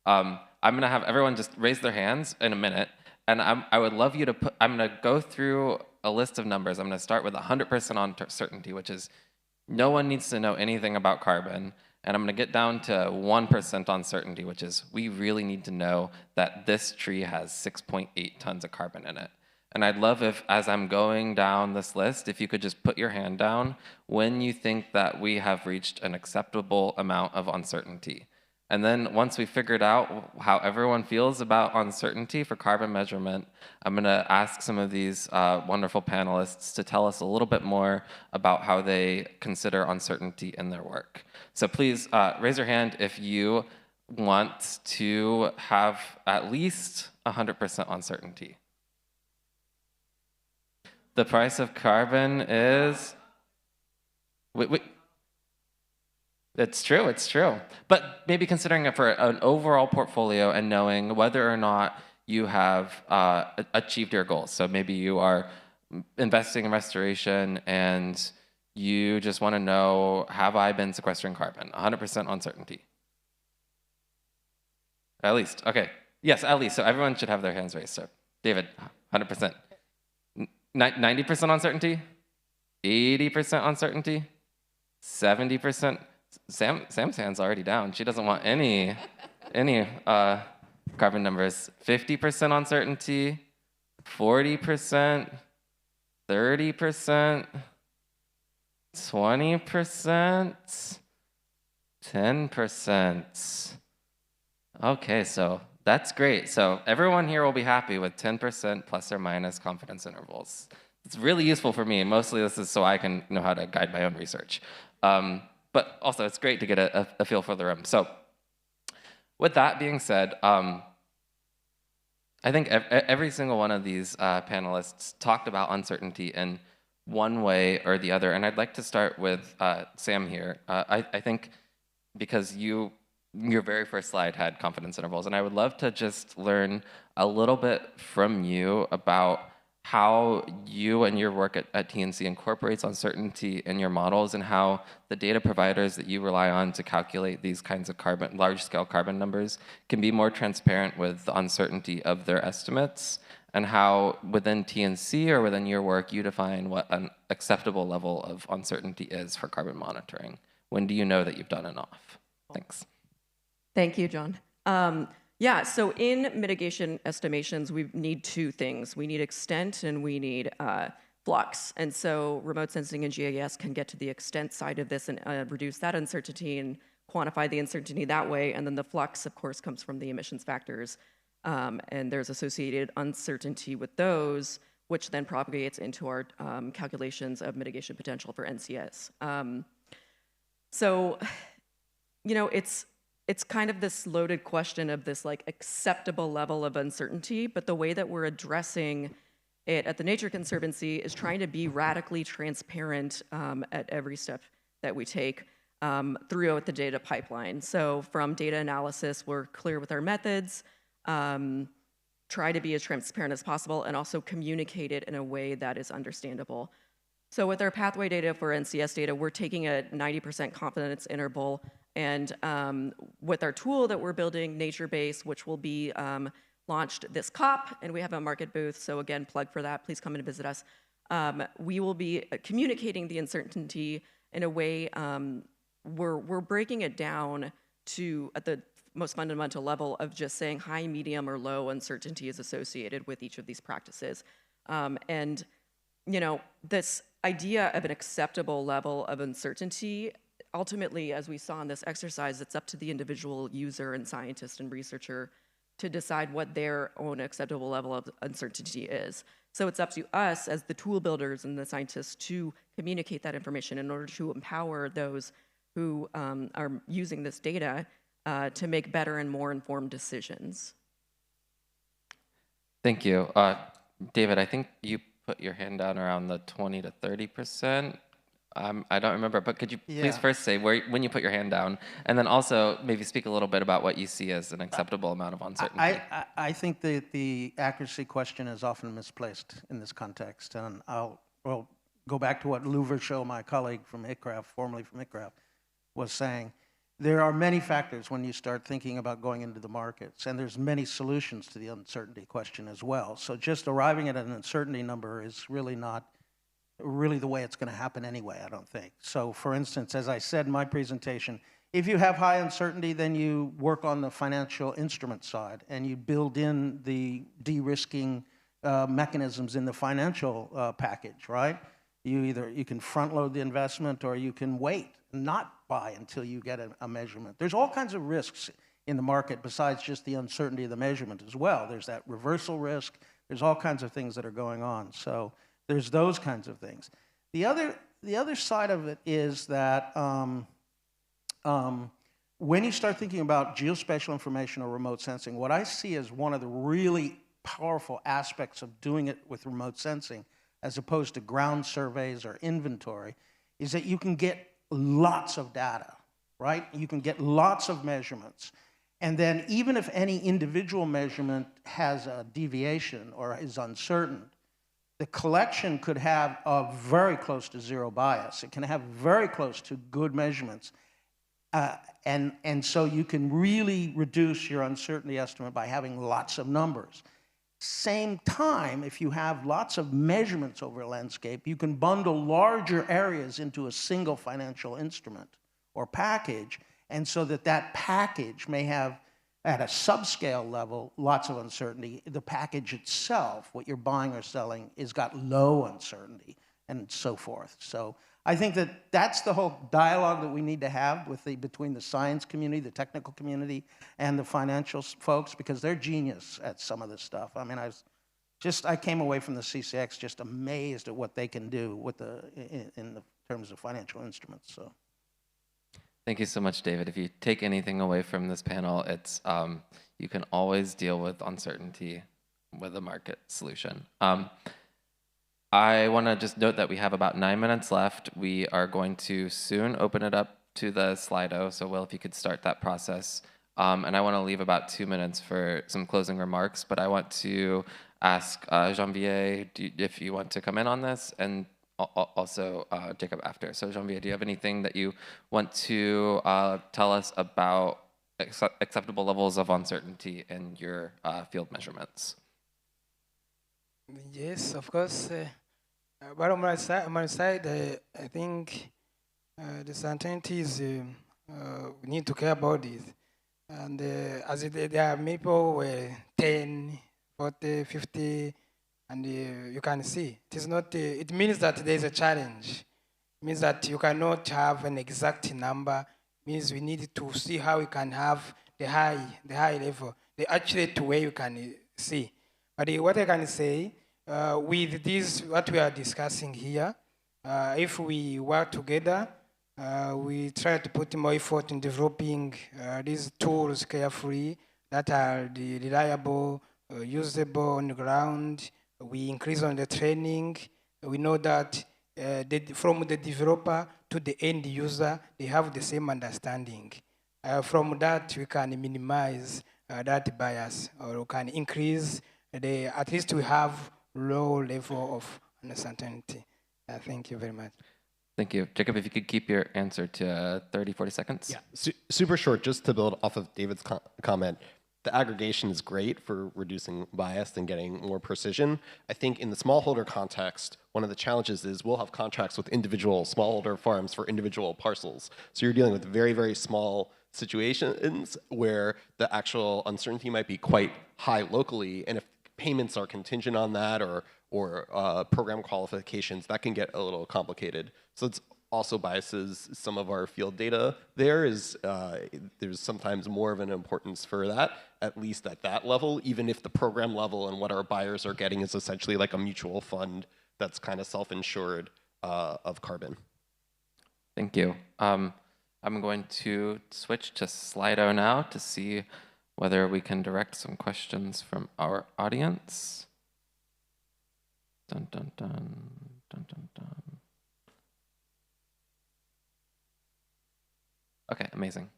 I'm gonna have everyone just raise their hands in a minute, and I would love you to put, I'm gonna go through a list of numbers. I'm gonna start with 100% uncertainty, which is no one needs to know anything about carbon. And I'm going to get down to 1% uncertainty, which is we really need to know that this tree has 6.8 tons of carbon in it. And I'd love if, as I'm going down this list, if you could just put your hand down when you think that we have reached an acceptable amount of uncertainty. And then once we figured out how everyone feels about uncertainty for carbon measurement, I'm going to ask some of these wonderful panelists to tell us a little bit more about how they consider uncertainty in their work. So please raise your hand if you want to have at least 100% uncertainty. The price of carbon is... It's true, it's true. But maybe considering it for an overall portfolio and knowing whether or not you have achieved your goals. So maybe you are investing in restoration and you just want to know, have I been sequestering carbon? 100% uncertainty. At least, okay. Yes, at least. So everyone should have their hands raised. So David, 100%. 90% uncertainty? 80% uncertainty? 70%? Sam's hand's already down. She doesn't want any carbon numbers. 50% uncertainty, 40%, 30%, 20%, 10%. Okay, so that's great. So everyone here will be happy with 10% plus or minus confidence intervals. It's really useful for me. Mostly this is so I can know how to guide my own research. But also, it's great to get a feel for the room. So with that being said, I think every single one of these panelists talked about uncertainty in one way or the other, and I'd like to start with Sam here. I think because your very first slide had confidence intervals, and I would love to just learn a little bit from you about how you and your work at TNC incorporates uncertainty in your models, and how the data providers that you rely on to calculate these kinds of large-scale carbon numbers can be more transparent with the uncertainty of their estimates, and how within TNC or within your work you define what an acceptable level of uncertainty is for carbon monitoring. When do you know that you've done enough? Thanks. Thank you, John. Yeah, so in mitigation estimations, we need two things. We need extent and we need flux. And so remote sensing and GIS can get to the extent side of this and reduce that uncertainty and quantify the uncertainty that way. And then the flux, of course, comes from the emissions factors. And there's associated uncertainty with those, which then propagates into our calculations of mitigation potential for NCS. So, you know, it's kind of this loaded question of this like acceptable level of uncertainty, but the way that we're addressing it at the Nature Conservancy is trying to be radically transparent at every step that we take throughout the data pipeline. So from data analysis, we're clear with our methods, try to be as transparent as possible, and also communicate it in a way that is understandable. So with our pathway data for NCS data, we're taking a 90% confidence interval, and with our tool that we're building, NatureBase, which will be launched this COP, and we have a market booth, so again, plug for that, please come and visit us. We will be communicating the uncertainty in a way, we're breaking it down to, at the most fundamental level of just saying high, medium, or low uncertainty is associated with each of these practices. And you know, this idea of an acceptable level of uncertainty, ultimately, as we saw in this exercise, it's up to the individual user and scientist and researcher to decide what their own acceptable level of uncertainty is. So it's up to us as the tool builders and the scientists to communicate that information in order to empower those who are using this data to make better and more informed decisions. Thank you. David, I think you put your hand down around the 20 to 30%. I don't remember, but could you please first say when you put your hand down, and then also maybe speak a little bit about what you see as an acceptable amount of uncertainty? I think that the accuracy question is often misplaced in this context, and I'll go back to what Lou Verschow, my colleague from ICRAF, formerly from ICRAF, was saying. There are many factors when you start thinking about going into the markets, and there's many solutions to the uncertainty question as well. So just arriving at an uncertainty number is really not really the way it's going to happen anyway, I don't think. So for instance, as I said in my presentation, if you have high uncertainty, then you work on the financial instrument side, and you build in the de-risking mechanisms in the financial package, right? You can front load the investment, or you can wait, not buy until you get a measurement. There's all kinds of risks in the market besides just the uncertainty of the measurement as well. There's that reversal risk. There's all kinds of things that are going on. So there's those kinds of things. The other side of it is that when you start thinking about geospatial information or remote sensing, what I see as one of the really powerful aspects of doing it with remote sensing, as opposed to ground surveys or inventory, is that you can get lots of data, right? You can get lots of measurements. And then even if any individual measurement has a deviation or is uncertain, the collection could have a very close to zero bias. It can have very close to good measurements. And so you can really reduce your uncertainty estimate by having lots of numbers. Same time, if you have lots of measurements over a landscape, you can bundle larger areas into a single financial instrument or package, and so that package may have, at a subscale level, lots of uncertainty. The package itself, what you're buying or selling, has got low uncertainty, and so forth. So I think that that's the whole dialogue that we need to have between the science community, the technical community, and the financial folks, because they're genius at some of this stuff. I mean, I came away from the CCX just amazed at what they can do with in terms of financial instruments. So. Thank you so much, David. If you take anything away from this panel, it's you can always deal with uncertainty with a market solution. I want to just note that we have about 9 minutes left. We are going to soon open it up to the Slido. So, Will, if you could start that process. And I want to leave about 2 minutes for some closing remarks. But I want to ask Janvier if you want to come in on this, and also Jacob after. So, Janvier, do you have anything that you want to tell us about acceptable levels of uncertainty in your field measurements? Yes, of course. But on my side, I think the certainties we need to care about it. And as there are many people 10, 40, 50, and you can see it is not. It means that there is a challenge. It means that you cannot have an exact number. It means we need to see how we can have the high level, the accurate way you can see. But what I can say with this, what we are discussing here, if we work together, we try to put more effort in developing these tools carefully that are reliable, usable on the ground. We increase on the training. We know that from the developer to the end user, they have the same understanding. From that, we can minimize that bias, or we can increase at least we have low level of uncertainty. Thank you very much. Thank you. Jacob, if you could keep your answer to 30, 40 seconds. Yeah, super short, just to build off of David's comment. The aggregation is great for reducing bias and getting more precision. I think in the smallholder context, one of the challenges is we'll have contracts with individual smallholder farms for individual parcels. So you're dealing with very, very small situations where the actual uncertainty might be quite high locally, and if payments are contingent on that or program qualifications, that can get a little complicated. So it's also biases some of our field data. There's sometimes more of an importance for that, at least at that level, even if the program level and what our buyers are getting is essentially like a mutual fund that's kind of self-insured of carbon. Thank you. I'm going to switch to Slido now to see whether we can direct some questions from our audience. Dun, dun, dun, dun, dun, dun. Okay, amazing.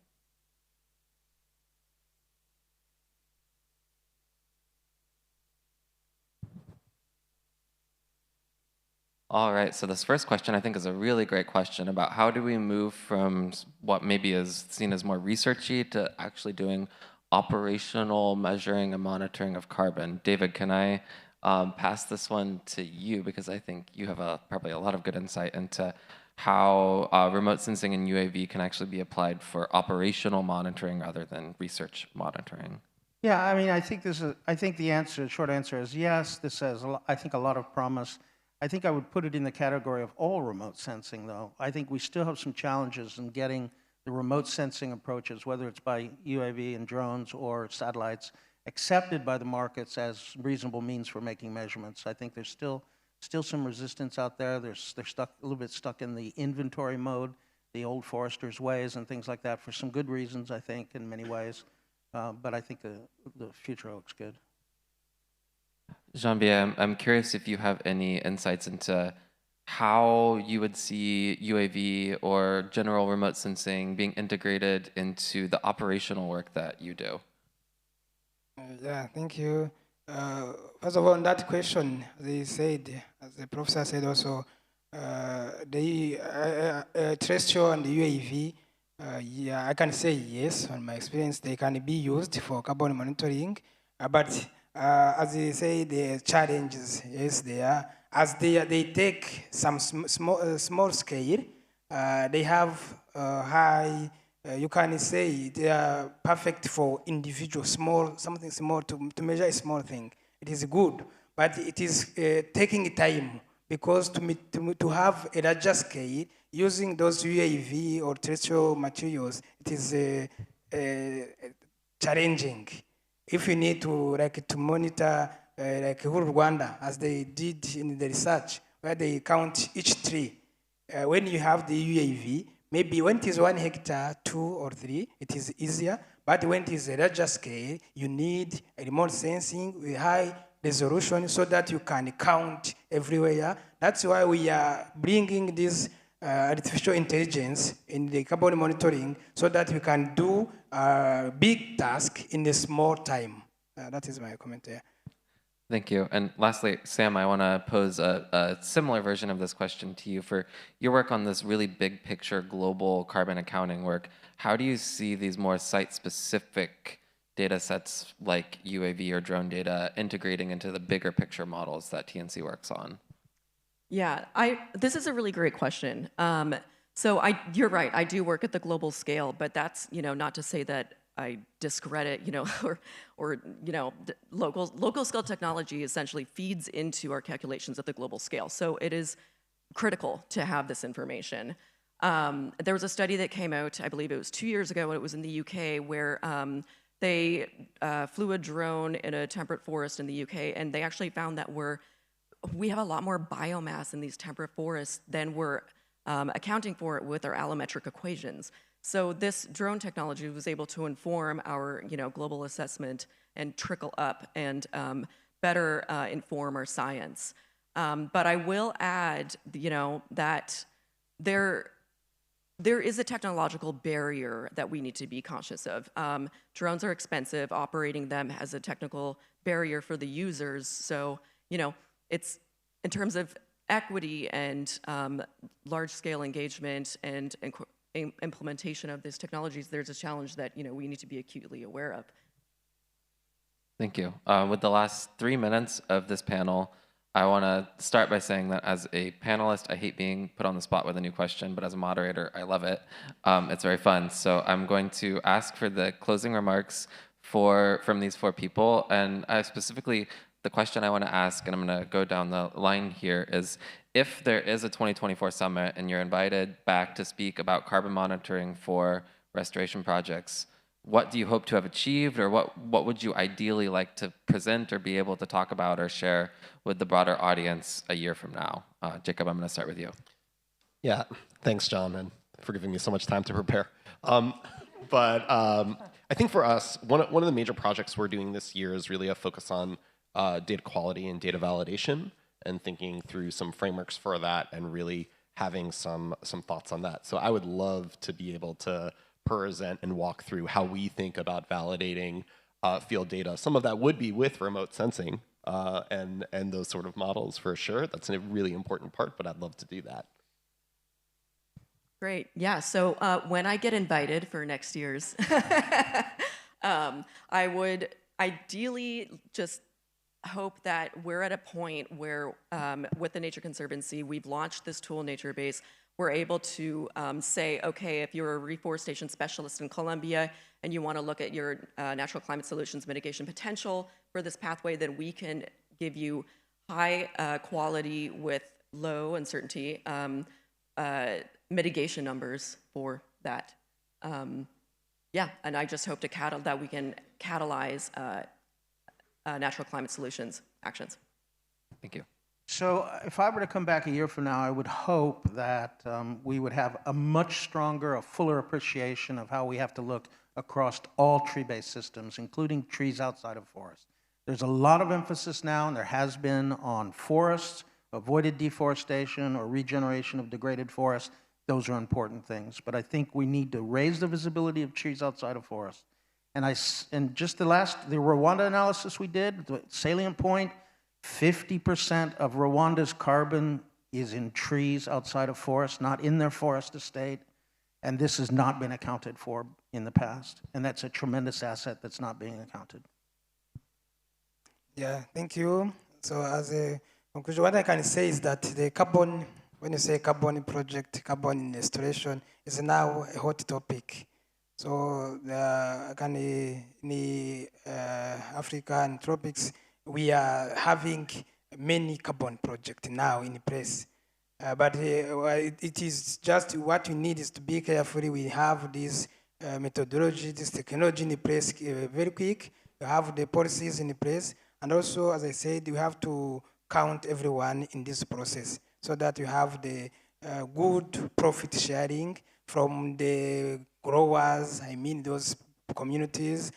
All right, so this first question I think is a really great question about how do we move from what maybe is seen as more researchy to actually doing operational measuring and monitoring of carbon. David, can I pass this one to you, because I think you have probably a lot of good insight into how remote sensing and UAV can actually be applied for operational monitoring rather than research monitoring. Yeah, I mean, I think the short answer is yes. This has, I think, a lot of promise. I think I would put it in the category of all remote sensing, though. I think we still have some challenges in getting the remote sensing approaches, whether it's by UAV and drones or satellites, accepted by the markets as reasonable means for making measurements. I think there's still some resistance out there. They're stuck a little bit stuck in the inventory mode, the old forester's ways and things like that, for some good reasons, I think, in many ways. But I think the future looks good. Janvier, I'm curious if you have any insights into how you would see UAV or general remote sensing being integrated into the operational work that you do. Yeah, thank you. First of all, on that question, they said, as the professor said also, the terrestrial and the UAV, yeah, I can say yes. On my experience, they can be used for carbon monitoring, but as they say, the challenges, yes, they are. As they take some small scale, they have high. You can say they are perfect for individual something small to measure a small thing. It is good, but it is taking time, because to have a larger scale using those UAV or terrestrial materials, it is challenging. If you need to monitor like whole Rwanda, as they did in the research, where they count each tree, when you have the UAV, Maybe when it is 1 hectare, 2 or 3, it is easier. But when it is a larger scale, you need a remote sensing with high resolution so that you can count everywhere. That's why we are bringing this artificial intelligence in the carbon monitoring so that we can do a big task in a small time. That is my comment there. Thank you. And lastly, Sam, I want to pose a similar version of this question to you. For your work on this really big picture global carbon accounting work, how do you see these more site-specific data sets like UAV or drone data integrating into the bigger picture models that TNC works on? Yeah, this is a really great question. You're right, I do work at the global scale, but that's, not to say that I discredit, local scale technology essentially feeds into our calculations at the global scale. So it is critical to have this information. There was a study that came out, I believe it was 2 years ago, and it was in the UK, where they flew a drone in a temperate forest in the UK, and they actually found that we have a lot more biomass in these temperate forests than we're accounting for it with our allometric equations. So this drone technology was able to inform our, global assessment and trickle up and better inform our science. But I will add, that there is a technological barrier that we need to be conscious of. Drones are expensive. Operating them has a technical barrier for the users. So, it's in terms of equity and large-scale engagement and implementation of these technologies, there's a challenge that we need to be acutely aware of. Thank you. With the last 3 minutes of this panel, I want to start by saying that as a panelist, I hate being put on the spot with a new question, but as a moderator, I love it. It's very fun. So I'm going to ask for the closing remarks from these 4 people, and specifically, the question I want to ask, and I'm going to go down the line here, is if there is a 2024 summit and you're invited back to speak about carbon monitoring for restoration projects, what do you hope to have achieved, or what would you ideally like to present or be able to talk about or share with the broader audience a year from now? Jacob, I'm going to start with you. Yeah, thanks, John, and for giving me so much time to prepare. I think for us, one of the major projects we're doing this year is really a focus on data quality and data validation, and thinking through some frameworks for that and really having some thoughts on that. So I would love to be able to present and walk through how we think about validating field data. Some of that would be with remote sensing and those sort of models for sure. That's a really important part, but I'd love to do that. Great. Yeah. So when I get invited for next year's, I would ideally just hope that we're at a point where with the Nature Conservancy, we've launched this tool, NatureBase. We're able to say, okay, if you're a reforestation specialist in Colombia and you want to look at your natural climate solutions mitigation potential for this pathway, then we can give you high quality with low uncertainty mitigation numbers for that. Yeah, and I just hope that we can catalyze natural climate solutions actions. Thank you. So if I were to come back a year from now, I would hope that we would have a much stronger, a fuller appreciation of how we have to look across all tree-based systems, including trees outside of forests. There's a lot of emphasis now, and there has been, on forests, avoided deforestation or regeneration of degraded forests. Those are important things. But I think we need to raise the visibility of trees outside of forests. And just the Rwanda analysis we did, the salient point, 50% of Rwanda's carbon is in trees outside of forests, not in their forest estate. And this has not been accounted for in the past. And that's a tremendous asset that's not being accounted. Yeah, thank you. So as a conclusion, what I can say is that the carbon, when you say carbon project, carbon restoration is now a hot topic. So in the African tropics, we are having many carbon projects now in place. But it is just what we need is to be careful. We have this methodology, this technology in place very quick. We have the policies in place. And also, as I said, we have to count everyone in this process so that we have the good profit sharing from the growers, I mean those communities,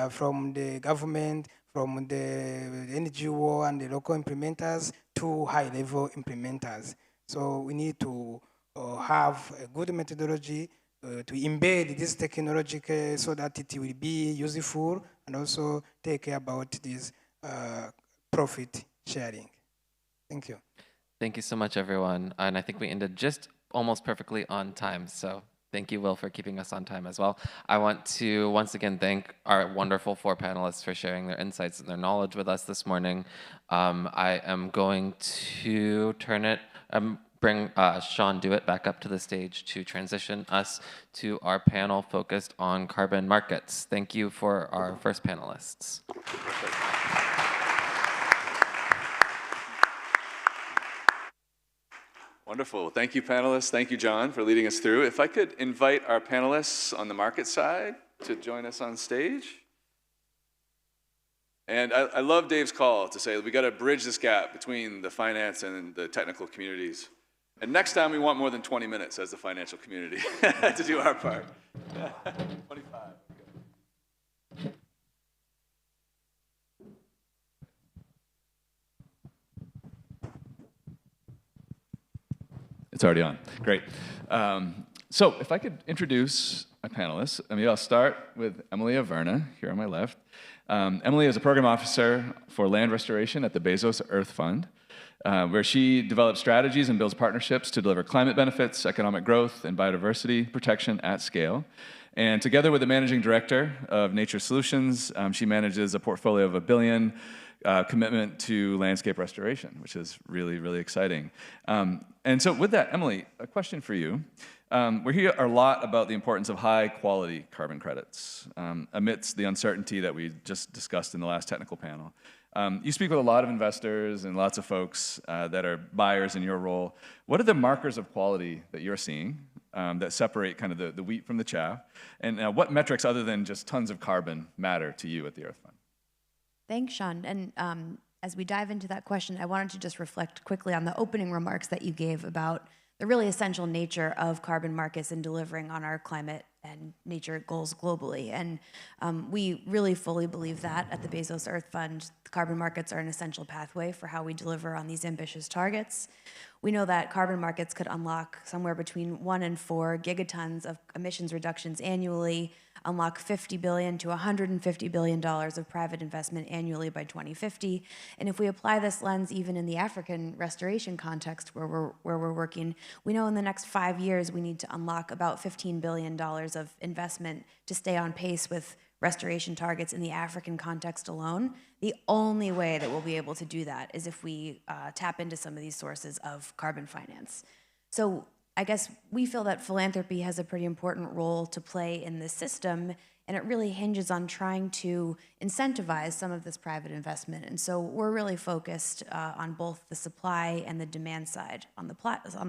from the government, from the NGO and the local implementers to high-level implementers. So we need to have a good methodology to embed this technology so that it will be useful and also take care about this profit sharing. Thank you. Thank you so much, everyone. And I think we ended just almost perfectly on time. So thank you, Will, for keeping us on time as well. I want to once again thank our wonderful 4 panelists for sharing their insights and their knowledge with us this morning. I am going to bring Sean Dewitt back up to the stage to transition us to our panel focused on carbon markets. Thank you for our first panelists. Wonderful. Thank you, panelists. Thank you, John, for leading us through. If I could invite our panelists on the market side to join us on stage. And I love Dave's call to say we got to bridge this gap between the finance and the technical communities. And next time we want more than 20 minutes as the financial community to do our part. 25. It's already on. Great. So if I could introduce my panelists, I'll start with Emily Averna, here on my left. Emily is a program officer for land restoration at the Bezos Earth Fund, where she develops strategies and builds partnerships to deliver climate benefits, economic growth, and biodiversity protection at scale. And together with the managing director of Nature Solutions, she manages a portfolio of $1 billion commitment to landscape restoration, which is really, really exciting. And so with that, Emily, a question for you. We hear a lot about the importance of high-quality carbon credits amidst the uncertainty that we just discussed in the last technical panel. You speak with a lot of investors and lots of folks that are buyers in your role. What are the markers of quality that you're seeing that separate kind of the wheat from the chaff? And what metrics other than just tons of carbon matter to you at the Earth Fund? Thanks, Sean. And as we dive into that question, I wanted to just reflect quickly on the opening remarks that you gave about the really essential nature of carbon markets in delivering on our climate and nature goals globally. And we really fully believe that at the Bezos Earth Fund. The carbon markets are an essential pathway for how we deliver on these ambitious targets. We know that carbon markets could unlock somewhere between 1 and 4 gigatons of emissions reductions annually, unlock $50 billion to $150 billion of private investment annually by 2050. And if we apply this lens even in the African restoration context where we're working, we know in the next 5 years we need to unlock about $15 billion of investment to stay on pace with restoration targets in the African context alone. The only way that we'll be able to do that is if we tap into some of these sources of carbon finance. So I guess we feel that philanthropy has a pretty important role to play in this system, and it really hinges on trying to incentivize some of this private investment. And so we're really focused on both the supply and the demand side. On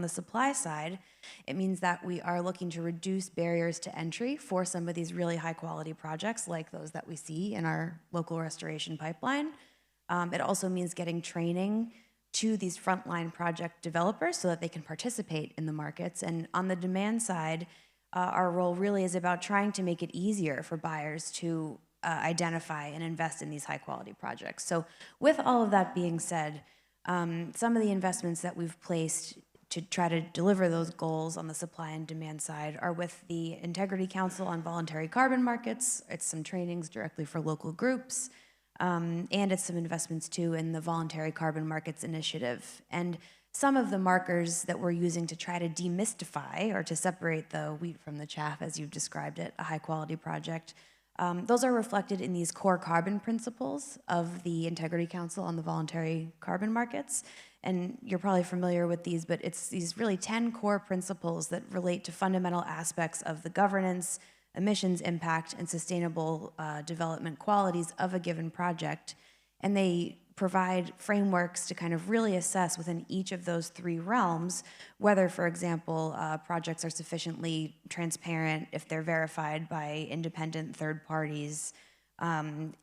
the supply side, it means that we are looking to reduce barriers to entry for some of these really high-quality projects like those that we see in our local restoration pipeline. It also means getting training to these frontline project developers so that they can participate in the markets. And on the demand side, our role really is about trying to make it easier for buyers to identify and invest in these high-quality projects. So with all of that being said, some of the investments that we've placed to try to deliver those goals on the supply and demand side are with the Integrity Council on Voluntary Carbon Markets. It's some trainings directly for local groups. And it's some investments too in the Voluntary Carbon Markets Initiative. And some of the markers that we're using to try to demystify or to separate the wheat from the chaff, as you've described it, a high quality project, those are reflected in these core carbon principles of the Integrity Council on the Voluntary Carbon Markets. And you're probably familiar with these, but it's these really 10 core principles that relate to fundamental aspects of the governance, emissions impact, and sustainable development qualities of a given project. And they provide frameworks to kind of really assess within each of those 3 realms whether, for example, projects are sufficiently transparent, if they're verified by independent third parties,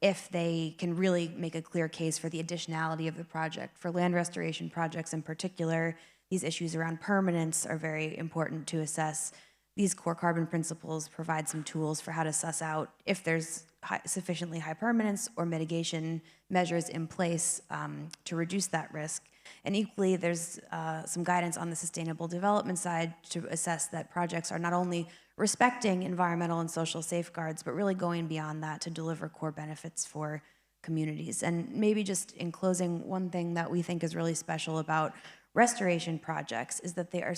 if they can really make a clear case for the additionality of the project. For land restoration projects in particular, these issues around permanence are very important to assess. these core carbon principles provide some tools for how to suss out if there's sufficiently high permanence or mitigation measures in place to reduce that risk. And equally, there's some guidance on the sustainable development side to assess that projects are not only respecting environmental and social safeguards, but really going beyond that to deliver core benefits for communities. And maybe just in closing, one thing that we think is really special about restoration projects is that they are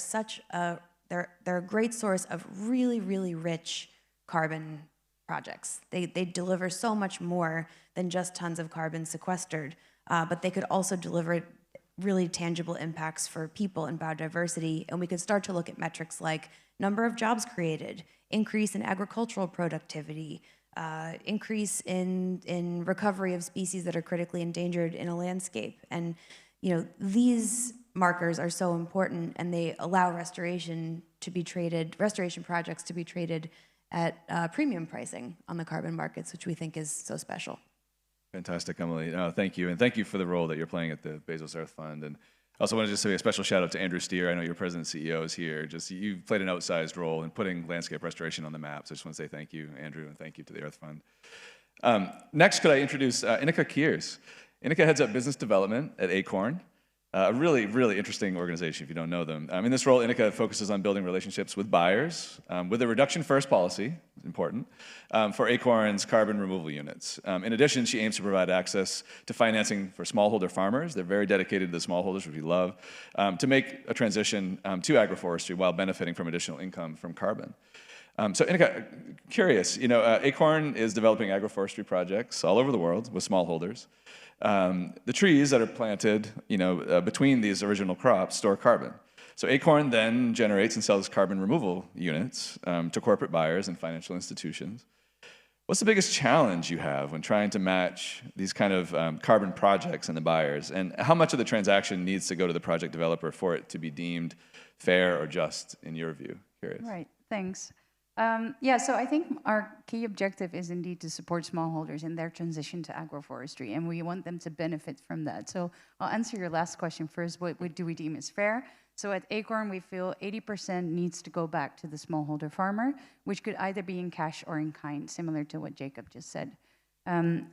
they're a great source of really, really rich carbon projects. They deliver so much more than just tons of carbon sequestered, but they could also deliver really tangible impacts for people and biodiversity. And we could start to look at metrics like number of jobs created, increase in agricultural productivity, increase in recovery of species that are critically endangered in a landscape. And these markers are so important, and they allow restoration projects to be traded at premium pricing on the carbon markets, which we think is so special. Fantastic, Emily. Thank you, and thank you for the role that you're playing at the Bezos Earth Fund. And I also want to just say a special shout out to Andrew Steer. I know your president and CEO is here. You've played an outsized role in putting landscape restoration on the map. So I just want to say thank you, Andrew, and thank you to the Earth Fund. Next, could I introduce Inika Kiers. Inika heads up business development at Acorn, a really, really interesting organization if you don't know them. In this role, Inika focuses on building relationships with buyers with a reduction-first policy, important, for Acorn's carbon removal units. In addition, she aims to provide access to financing for smallholder farmers. They're very dedicated to the smallholders, which we love, to make a transition to agroforestry while benefiting from additional income from carbon. So Inika, curious, Acorn is developing agroforestry projects all over the world with smallholders. The trees that are planted, between these original crops store carbon. So Acorn then generates and sells carbon removal units to corporate buyers and financial institutions. What's the biggest challenge you have when trying to match these kind of carbon projects and the buyers? And how much of the transaction needs to go to the project developer for it to be deemed fair or just, in your view? Curious. Right, thanks. So I think our key objective is indeed to support smallholders in their transition to agroforestry, and we want them to benefit from that. So I'll answer your last question first. What do we deem as fair? So at Acorn, we feel 80% needs to go back to the smallholder farmer, which could either be in cash or in kind, similar to what Jacob just said.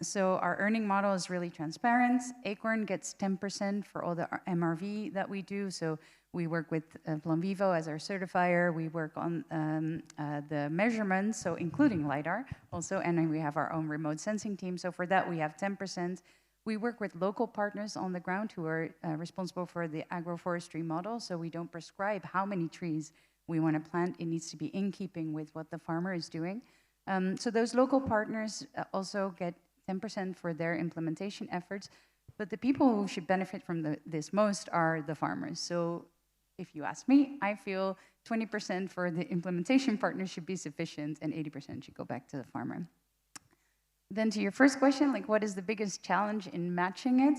So our earning model is really transparent. Acorn gets 10% for all the MRV that we do. So we work with Plan Vivo as our certifier. We work on the measurements, so including LiDAR also, and then we have our own remote sensing team. So for that, we have 10%. We work with local partners on the ground who are responsible for the agroforestry model. So we don't prescribe how many trees we want to plant. It needs to be in keeping with what the farmer is doing. So those local partners also get 10% for their implementation efforts. But the people who should benefit from this most are the farmers. So if you ask me, I feel 20% for the implementation partner should be sufficient and 80% should go back to the farmer. Then to your first question, what is the biggest challenge in matching it?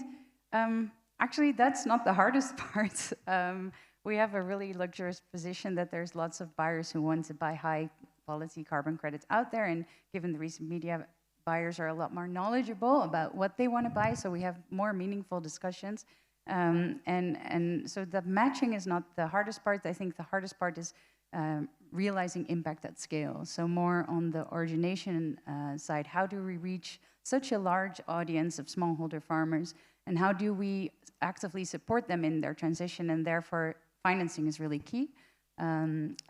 Actually, that's not the hardest part. We have a really luxurious position that there's lots of buyers who want to buy high quality carbon credits out there, and given the recent media, buyers are a lot more knowledgeable about what they want to buy, so we have more meaningful discussions. And so the matching is not the hardest part. I think the hardest part is realizing impact at scale. So more on the origination side, how do we reach such a large audience of smallholder farmers, and how do we actively support them in their transition, and therefore financing is really key.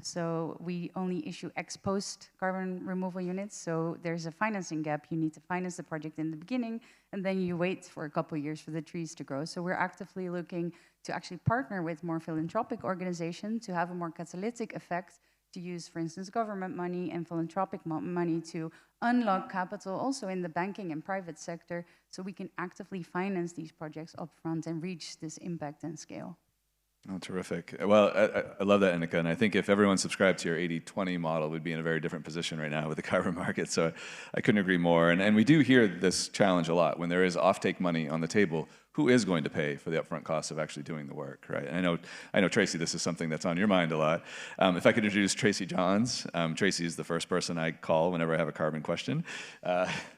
So we only issue ex-post carbon removal units, so there's a financing gap. You need to finance the project in the beginning, and then you wait for a couple of years for the trees to grow. So we're actively looking to actually partner with more philanthropic organizations to have a more catalytic effect, to use, for instance, government money and philanthropic money to unlock capital also in the banking and private sector, so we can actively finance these projects upfront and reach this impact and scale. Oh, terrific. Well, I love that, Inika, and I think if everyone subscribed to your 80-20 model, we'd be in a very different position right now with the carbon market, so I couldn't agree more. And we do hear this challenge a lot. When there is offtake money on the table, who is going to pay for the upfront costs of actually doing the work, right? And I know, Tracy, this is something that's on your mind a lot. If I could introduce Tracy Johns. Tracy is the first person I call whenever I have a carbon question.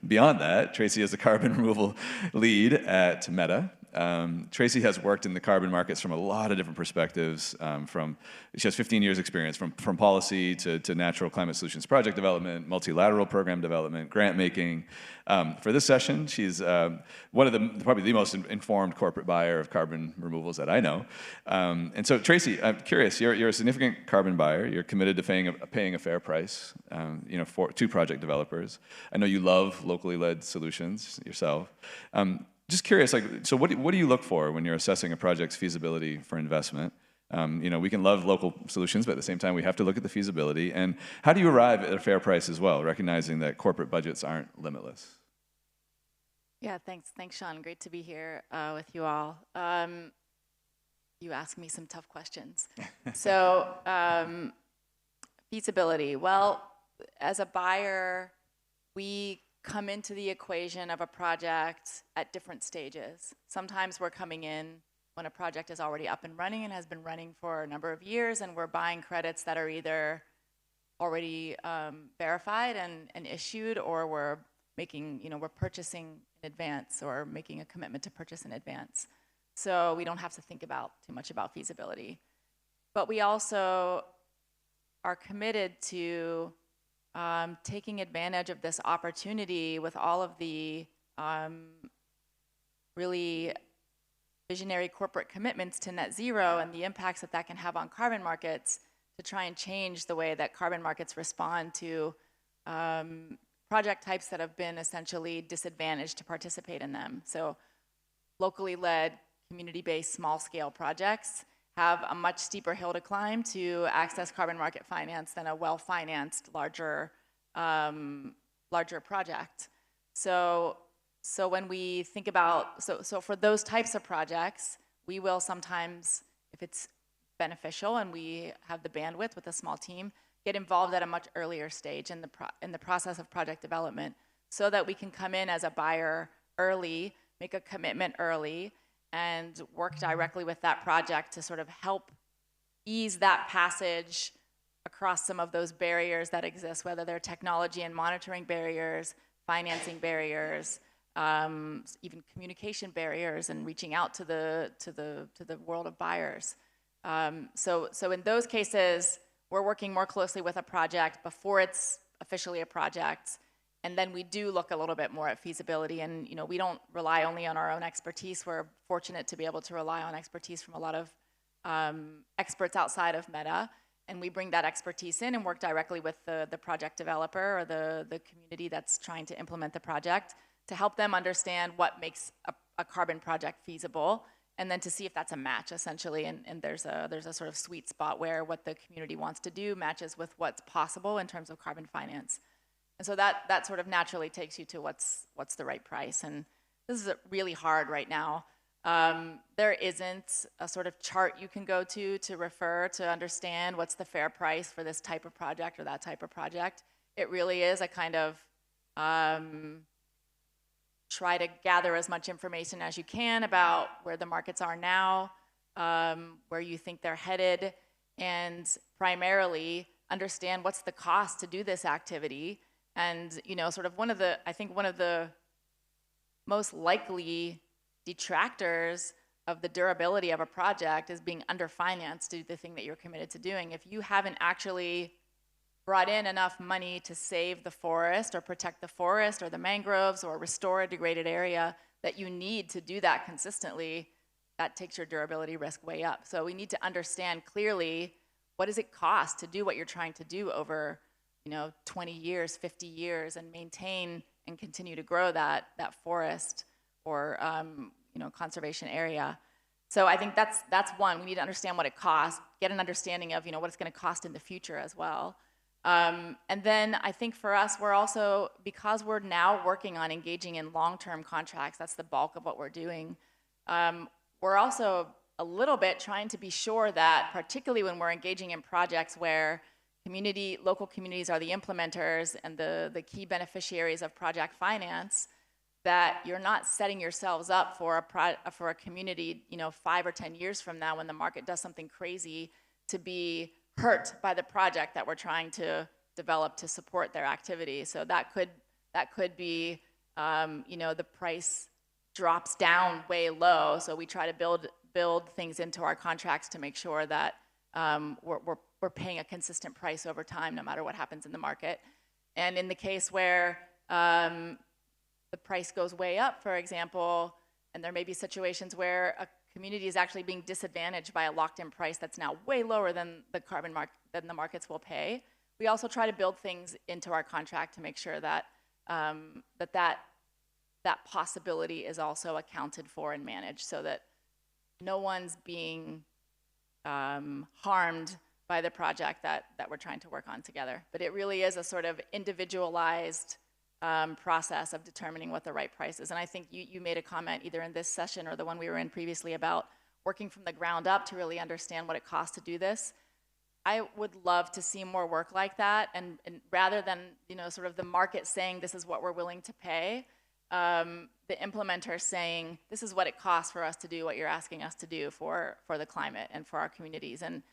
Beyond that, Tracy is the carbon removal lead at Meta. Tracy has worked in the carbon markets from a lot of different perspectives. She has 15 years experience from policy to natural climate solutions project development, multilateral program development, grant making. For this session, she's one of probably the most informed corporate buyer of carbon removals that I know. And so Tracy, I'm curious, you're a significant carbon buyer. You're committed to paying a fair price, to project developers. I know you love locally led solutions yourself. Just curious, so what do you look for when you're assessing a project's feasibility for investment? We can love local solutions, but at the same time, we have to look at the feasibility. And how do you arrive at a fair price as well, recognizing that corporate budgets aren't limitless? Yeah, thanks, Sean. Great to be here with you all. You asked me some tough questions. So, feasibility. Well, as a buyer, we come into the equation of a project at different stages. Sometimes we're coming in when a project is already up and running and has been running for a number of years, and we're buying credits that are either already verified and issued, or we're making, we're purchasing in advance or making a commitment to purchase in advance. So we don't have to think too much about feasibility. But we also are committed to taking advantage of this opportunity with all of the really visionary corporate commitments to net zero and the impacts that can have on carbon markets, to try and change the way that carbon markets respond to project types that have been essentially disadvantaged to participate in them. So locally led, community-based, small-scale projects have a much steeper hill to climb to access carbon market finance than a well-financed, larger project. So when we think about, so for those types of projects, we will sometimes, if it's beneficial and we have the bandwidth with a small team, get involved at a much earlier stage in the process of project development, so that we can come in as a buyer early, make a commitment early, and work directly with that project to sort of help ease that passage across some of those barriers that exist, whether they're technology and monitoring barriers, financing barriers, even communication barriers, and reaching out to the world of buyers. So in those cases, we're working more closely with a project before it's officially a project. And then we do look a little bit more at feasibility, and we don't rely only on our own expertise. We're fortunate to be able to rely on expertise from a lot of experts outside of Meta, and we bring that expertise in and work directly with the project developer or the community that's trying to implement the project to help them understand what makes a carbon project feasible, and then to see if that's a match, essentially. And there's a sort of sweet spot where what the community wants to do matches with what's possible in terms of carbon finance. And so that sort of naturally takes you to what's the right price. And this is really hard right now. There isn't a sort of chart you can go to refer to understand what's the fair price for this type of project or that type of project. It really is a kind of try to gather as much information as you can about where the markets are now, where you think they're headed, and primarily understand what's the cost to do this activity. And sort of I think one of the most likely detractors of the durability of a project is being underfinanced to do the thing that you're committed to doing. If you haven't actually brought in enough money to save the forest or protect the forest or the mangroves or restore a degraded area that you need to do that consistently, that takes your durability risk way up. So we need to understand clearly, what does it cost to do what you're trying to do over 20 years, 50 years, and maintain and continue to grow that forest or conservation area. So I think that's one. We need to understand what it costs, get an understanding of what it's going to cost in the future as well. And then I think for us, we're also, because we're now working on engaging in long-term contracts, that's the bulk of what we're doing, we're also a little bit trying to be sure that, particularly when we're engaging in projects where local communities are the implementers and the key beneficiaries of project finance, that you're not setting yourselves up for a community 5 or 10 years from now when the market does something crazy to be hurt by the project that we're trying to develop to support their activity. So that could be the price drops down way low. So we try to build things into our contracts to make sure that we're paying a consistent price over time, no matter what happens in the market. And in the case where the price goes way up, for example, and there may be situations where a community is actually being disadvantaged by a locked-in price that's now way lower than the markets will pay. We also try to build things into our contract to make sure that that possibility is also accounted for and managed, so that no one's being harmed by the project that we're trying to work on together. But it really is a sort of individualized process of determining what the right price is. And I think you made a comment either in this session or the one we were in previously about working from the ground up to really understand what it costs to do this. I would love to see more work like that, and rather than sort of the market saying this is what we're willing to pay, the implementer saying this is what it costs for us to do what you're asking us to do for the climate and for our communities. And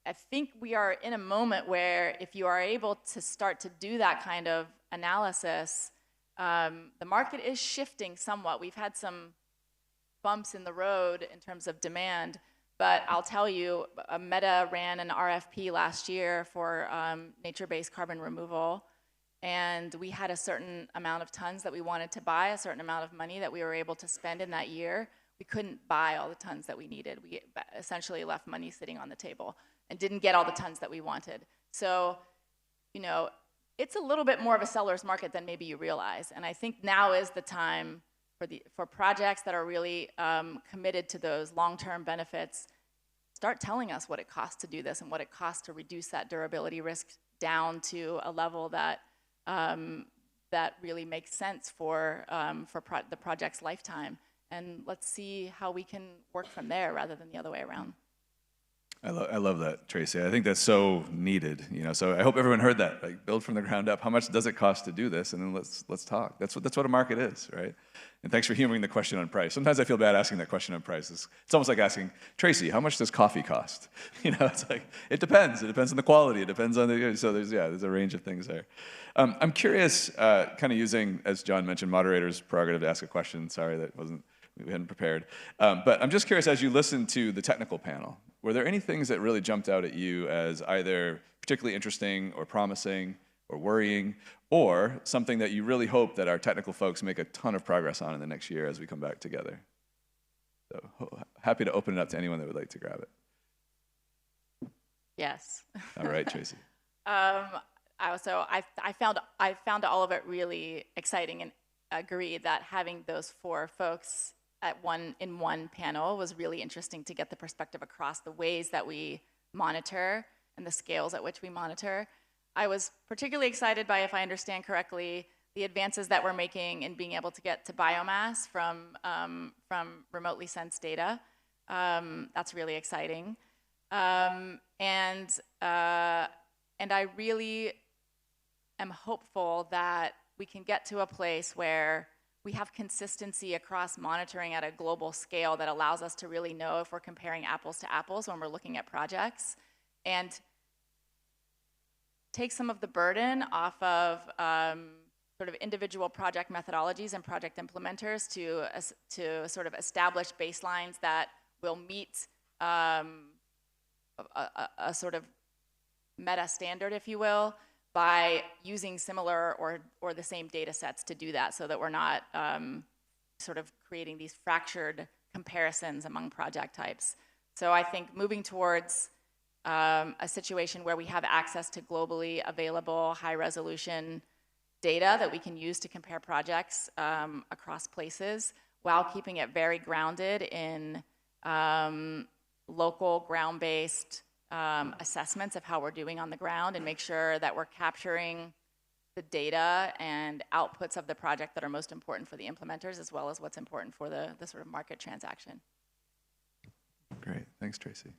I think we are in a moment where if you are able to start to do that kind of analysis, the market is shifting somewhat. We've had some bumps in the road in terms of demand, but I'll tell you, Meta ran an RFP last year for nature-based carbon removal, and we had a certain amount of tons that we wanted to buy, a certain amount of money that we were able to spend in that year. We couldn't buy all the tons that we needed. We essentially left money sitting on the table and didn't get all the tons that we wanted. So, it's a little bit more of a seller's market than maybe you realize. And I think now is the time for projects that are really committed to those long-term benefits. Start telling us what it costs to do this and what it costs to reduce that durability risk down to a level that that really makes sense for the project's lifetime. And let's see how we can work from there rather than the other way around. I love that, Tracy. I think that's so needed. So I hope everyone heard that. Like, build from the ground up. How much does it cost to do this? And then let's talk. That's what a market is, right? And thanks for humoring the question on price. Sometimes I feel bad asking that question on price. It's almost like asking, Tracy, how much does coffee cost? It's like, it depends. It depends on the quality. It depends on so there's a range of things there. I'm curious, kind of using, as John mentioned, moderator's prerogative to ask a question. Sorry, we hadn't prepared. But I'm just curious, as you listened to the technical panel, were there any things that really jumped out at you as either particularly interesting or promising or worrying, or something that you really hope that our technical folks make a ton of progress on in the next year as we come back together? So happy to open it up to anyone that would like to grab it. Yes. All right, Tracy. I found all of it really exciting, and agree that having those 4 folks in one panel was really interesting to get the perspective across the ways that we monitor and the scales at which we monitor. I was particularly excited by, if I understand correctly, the advances that we're making in being able to get to biomass from remotely sensed data. That's really exciting. And I really am hopeful that we can get to a place where we have consistency across monitoring at a global scale that allows us to really know if we're comparing apples to apples when we're looking at projects, and take some of the burden off of sort of individual project methodologies and project implementers to sort of establish baselines that will meet a sort of meta standard, if you will, by using similar or the same data sets to do that, so that we're not sort of creating these fractured comparisons among project types. So I think moving towards a situation where we have access to globally available high-resolution data that we can use to compare projects across places while keeping it very grounded in local ground-based assessments of how we're doing on the ground, and make sure that we're capturing the data and outputs of the project that are most important for the implementers, as well as what's important for the sort of market transaction. Great, thanks, Tracy.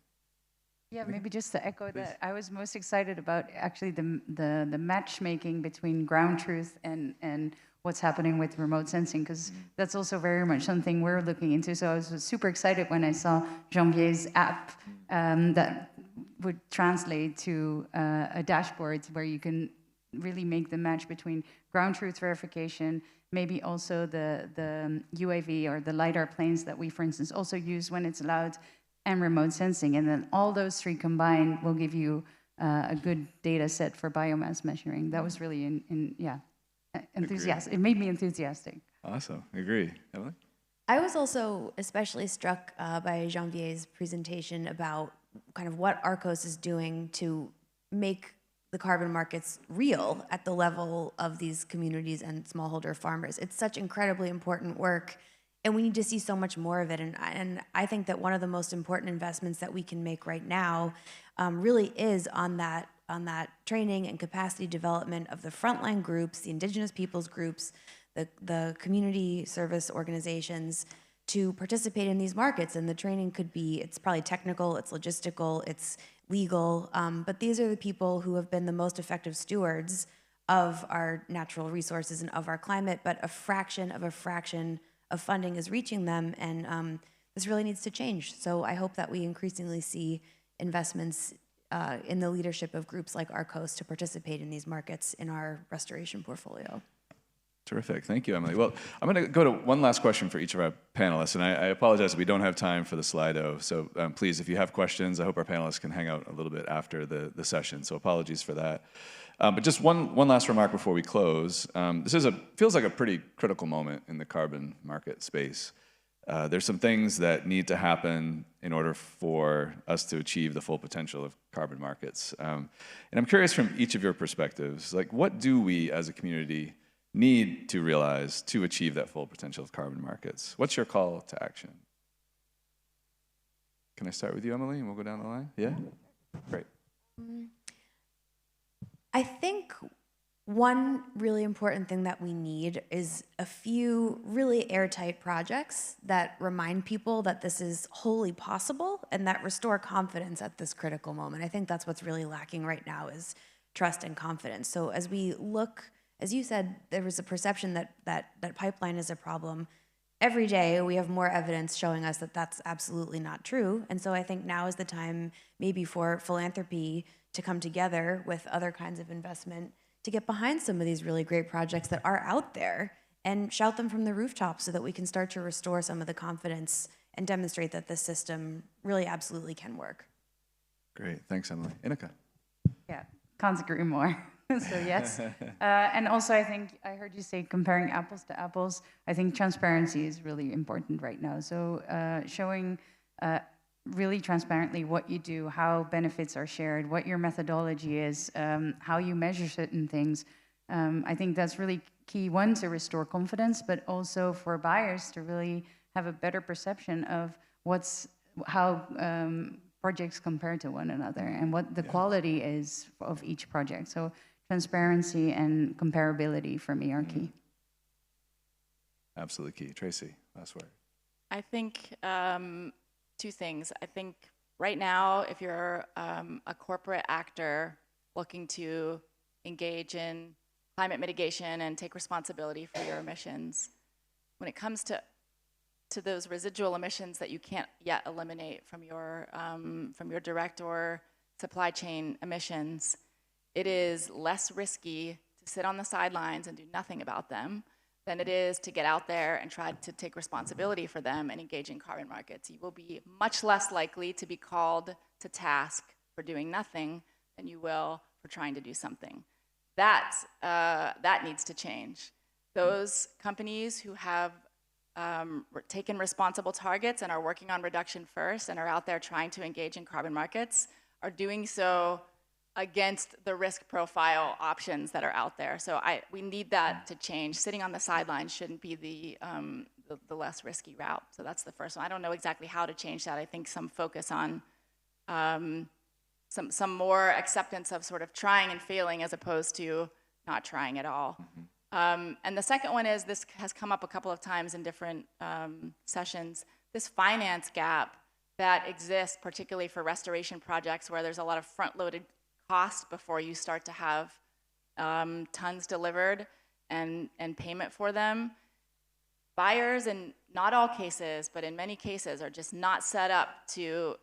Yeah, maybe just to echo that, I was most excited about actually the matchmaking between ground truth and what's happening with remote sensing, because that's also very much something we're looking into. So I was super excited when I saw Janvier's app that would translate to a dashboard where you can really make the match between ground truth verification, maybe also the UAV or the LiDAR planes that we, for instance, also use when it's allowed, and remote sensing. And then all those three combined will give you a good data set for biomass measuring. That was really, enthusiastic. It made me enthusiastic. Awesome. I agree. Emily? I was also especially struck by Janvier's presentation about kind of what Arcos is doing to make the carbon markets real at the level of these communities and smallholder farmers. It's such incredibly important work, and we need to see so much more of it. And I think that one of the most important investments that we can make right now really is on that training and capacity development of the frontline groups, the indigenous peoples groups, the community service organizations to participate in these markets. And the training could be, it's probably technical, it's logistical, it's legal, but these are the people who have been the most effective stewards of our natural resources and of our climate, but a fraction of funding is reaching them, and this really needs to change. So I hope that we increasingly see investments in the leadership of groups like Arcos to participate in these markets in our restoration portfolio. Terrific. Thank you, Emily. Well, I'm going to go to one last question for each of our panelists, and I apologize if we don't have time for the Slido. So please, if you have questions, I hope our panelists can hang out a little bit after the session. So apologies for that. But just one last remark before we close. This feels like a pretty critical moment in the carbon market space. There's some things that need to happen in order for us to achieve the full potential of carbon markets. And I'm curious from each of your perspectives, like what do we as a community need to realize to achieve that full potential of carbon markets? What's your call to action? Can I start with you, Emily, and we'll go down the line? Yeah? Great. I think one really important thing that we need is a few really airtight projects that remind people that this is wholly possible and that restore confidence at this critical moment. I think that's what's really lacking right now is trust and confidence. So as we look, as you said, there was a perception that pipeline is a problem. Every day we have more evidence showing us that that's absolutely not true. And so I think now is the time maybe for philanthropy to come together with other kinds of investment to get behind some of these really great projects that are out there and shout them from the rooftops so that we can start to restore some of the confidence and demonstrate that this system really absolutely can work. Great. Thanks, Emily. Inika? Yeah, can't agree more. So yes. And also I think I heard you say comparing apples to apples. I think transparency is really important right now. So showing really transparently what you do, how benefits are shared, what your methodology is, how you measure certain things. I think that's really key, one, to restore confidence, but also for buyers to really have a better perception of how projects compare to one another and what the quality is of each project. So transparency and comparability for me are key. Absolutely key. Tracy, last word. I think two things. I think right now, if you're a corporate actor looking to engage in climate mitigation and take responsibility for your emissions, when it comes to those residual emissions that you can't yet eliminate from your direct or supply chain emissions, it is less risky to sit on the sidelines and do nothing about them than it is to get out there and try to take responsibility for them and engage in carbon markets. You will be much less likely to be called to task for doing nothing than you will for trying to do something. That needs to change. Those companies who have taken responsible targets and are working on reduction first and are out there trying to engage in carbon markets are doing so against the risk profile options that are out there. So we need that to change. Sitting on the sidelines shouldn't be the less risky route. So that's the first one. I don't know exactly how to change that. I think some focus on some more acceptance of sort of trying and failing as opposed to not trying at all. And the second one is, this has come up a couple of times in different sessions, this finance gap that exists particularly for restoration projects where there's a lot of front-loaded cost before you start to have tons delivered and payment for them. Buyers, in not all cases, but in many cases, are just not set up to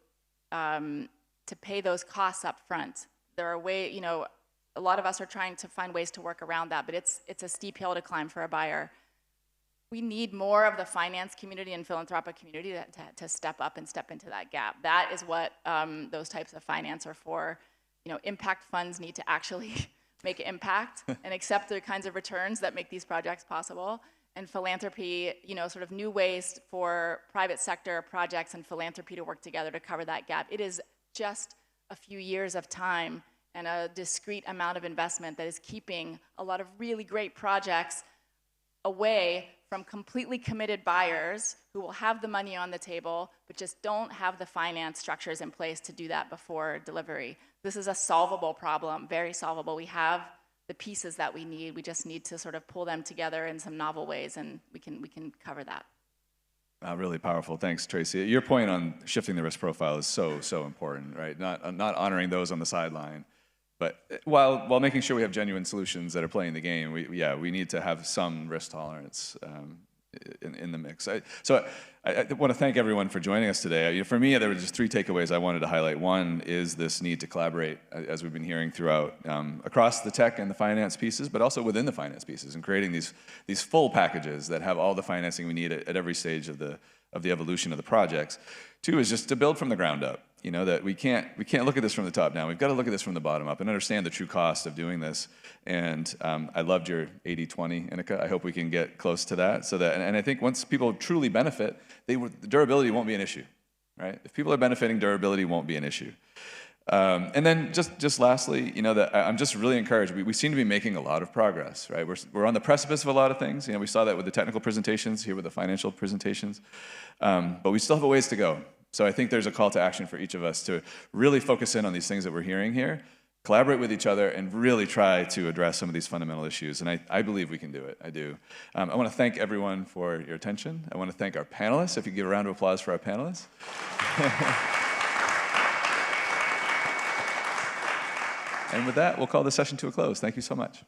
pay those costs up front. There are a lot of us are trying to find ways to work around that, but it's a steep hill to climb for a buyer. We need more of the finance community and philanthropic community to step up and step into that gap. That is what those types of finance are for. You know, impact funds need to actually make impact and accept the kinds of returns that make these projects possible. And philanthropy, you know, sort of new ways for private sector projects and philanthropy to work together to cover that gap. It is just a few years of time and a discrete amount of investment that is keeping a lot of really great projects away from completely committed buyers who will have the money on the table, but just don't have the finance structures in place to do that before delivery. This is a solvable problem, very solvable. We have the pieces that we need. We just need to sort of pull them together in some novel ways, and we can cover that. Really powerful. Thanks, Tracy. Your point on shifting the risk profile is so important, right? Not honoring those on the sideline, but while making sure we have genuine solutions that are playing the game, we need to have some risk tolerance in the mix. So I want to thank everyone for joining us today. For me, there were just 3 takeaways I wanted to highlight. One is this need to collaborate, as we've been hearing throughout, across the tech and the finance pieces, but also within the finance pieces, and creating these full packages that have all the financing we need at every stage of the evolution of the projects. 2 is just to build from the ground up. You know, that we can't look at this from the top down. We've got to look at this from the bottom up and understand the true cost of doing this. And I loved your 80-20, Inika. I hope we can get close to that. And I think once people truly benefit, durability won't be an issue, right? If people are benefiting, durability won't be an issue. And then just lastly, you know, that I'm just really encouraged. We seem to be making a lot of progress, right? We're on the precipice of a lot of things. You know, we saw that with the technical presentations, here with the financial presentations. But we still have a ways to go. So I think there's a call to action for each of us to really focus in on these things that we're hearing here, collaborate with each other, and really try to address some of these fundamental issues. And I believe we can do it. I do. I want to thank everyone for your attention. I want to thank our panelists. If you give a round of applause for our panelists. And with that, we'll call the session to a close. Thank you so much.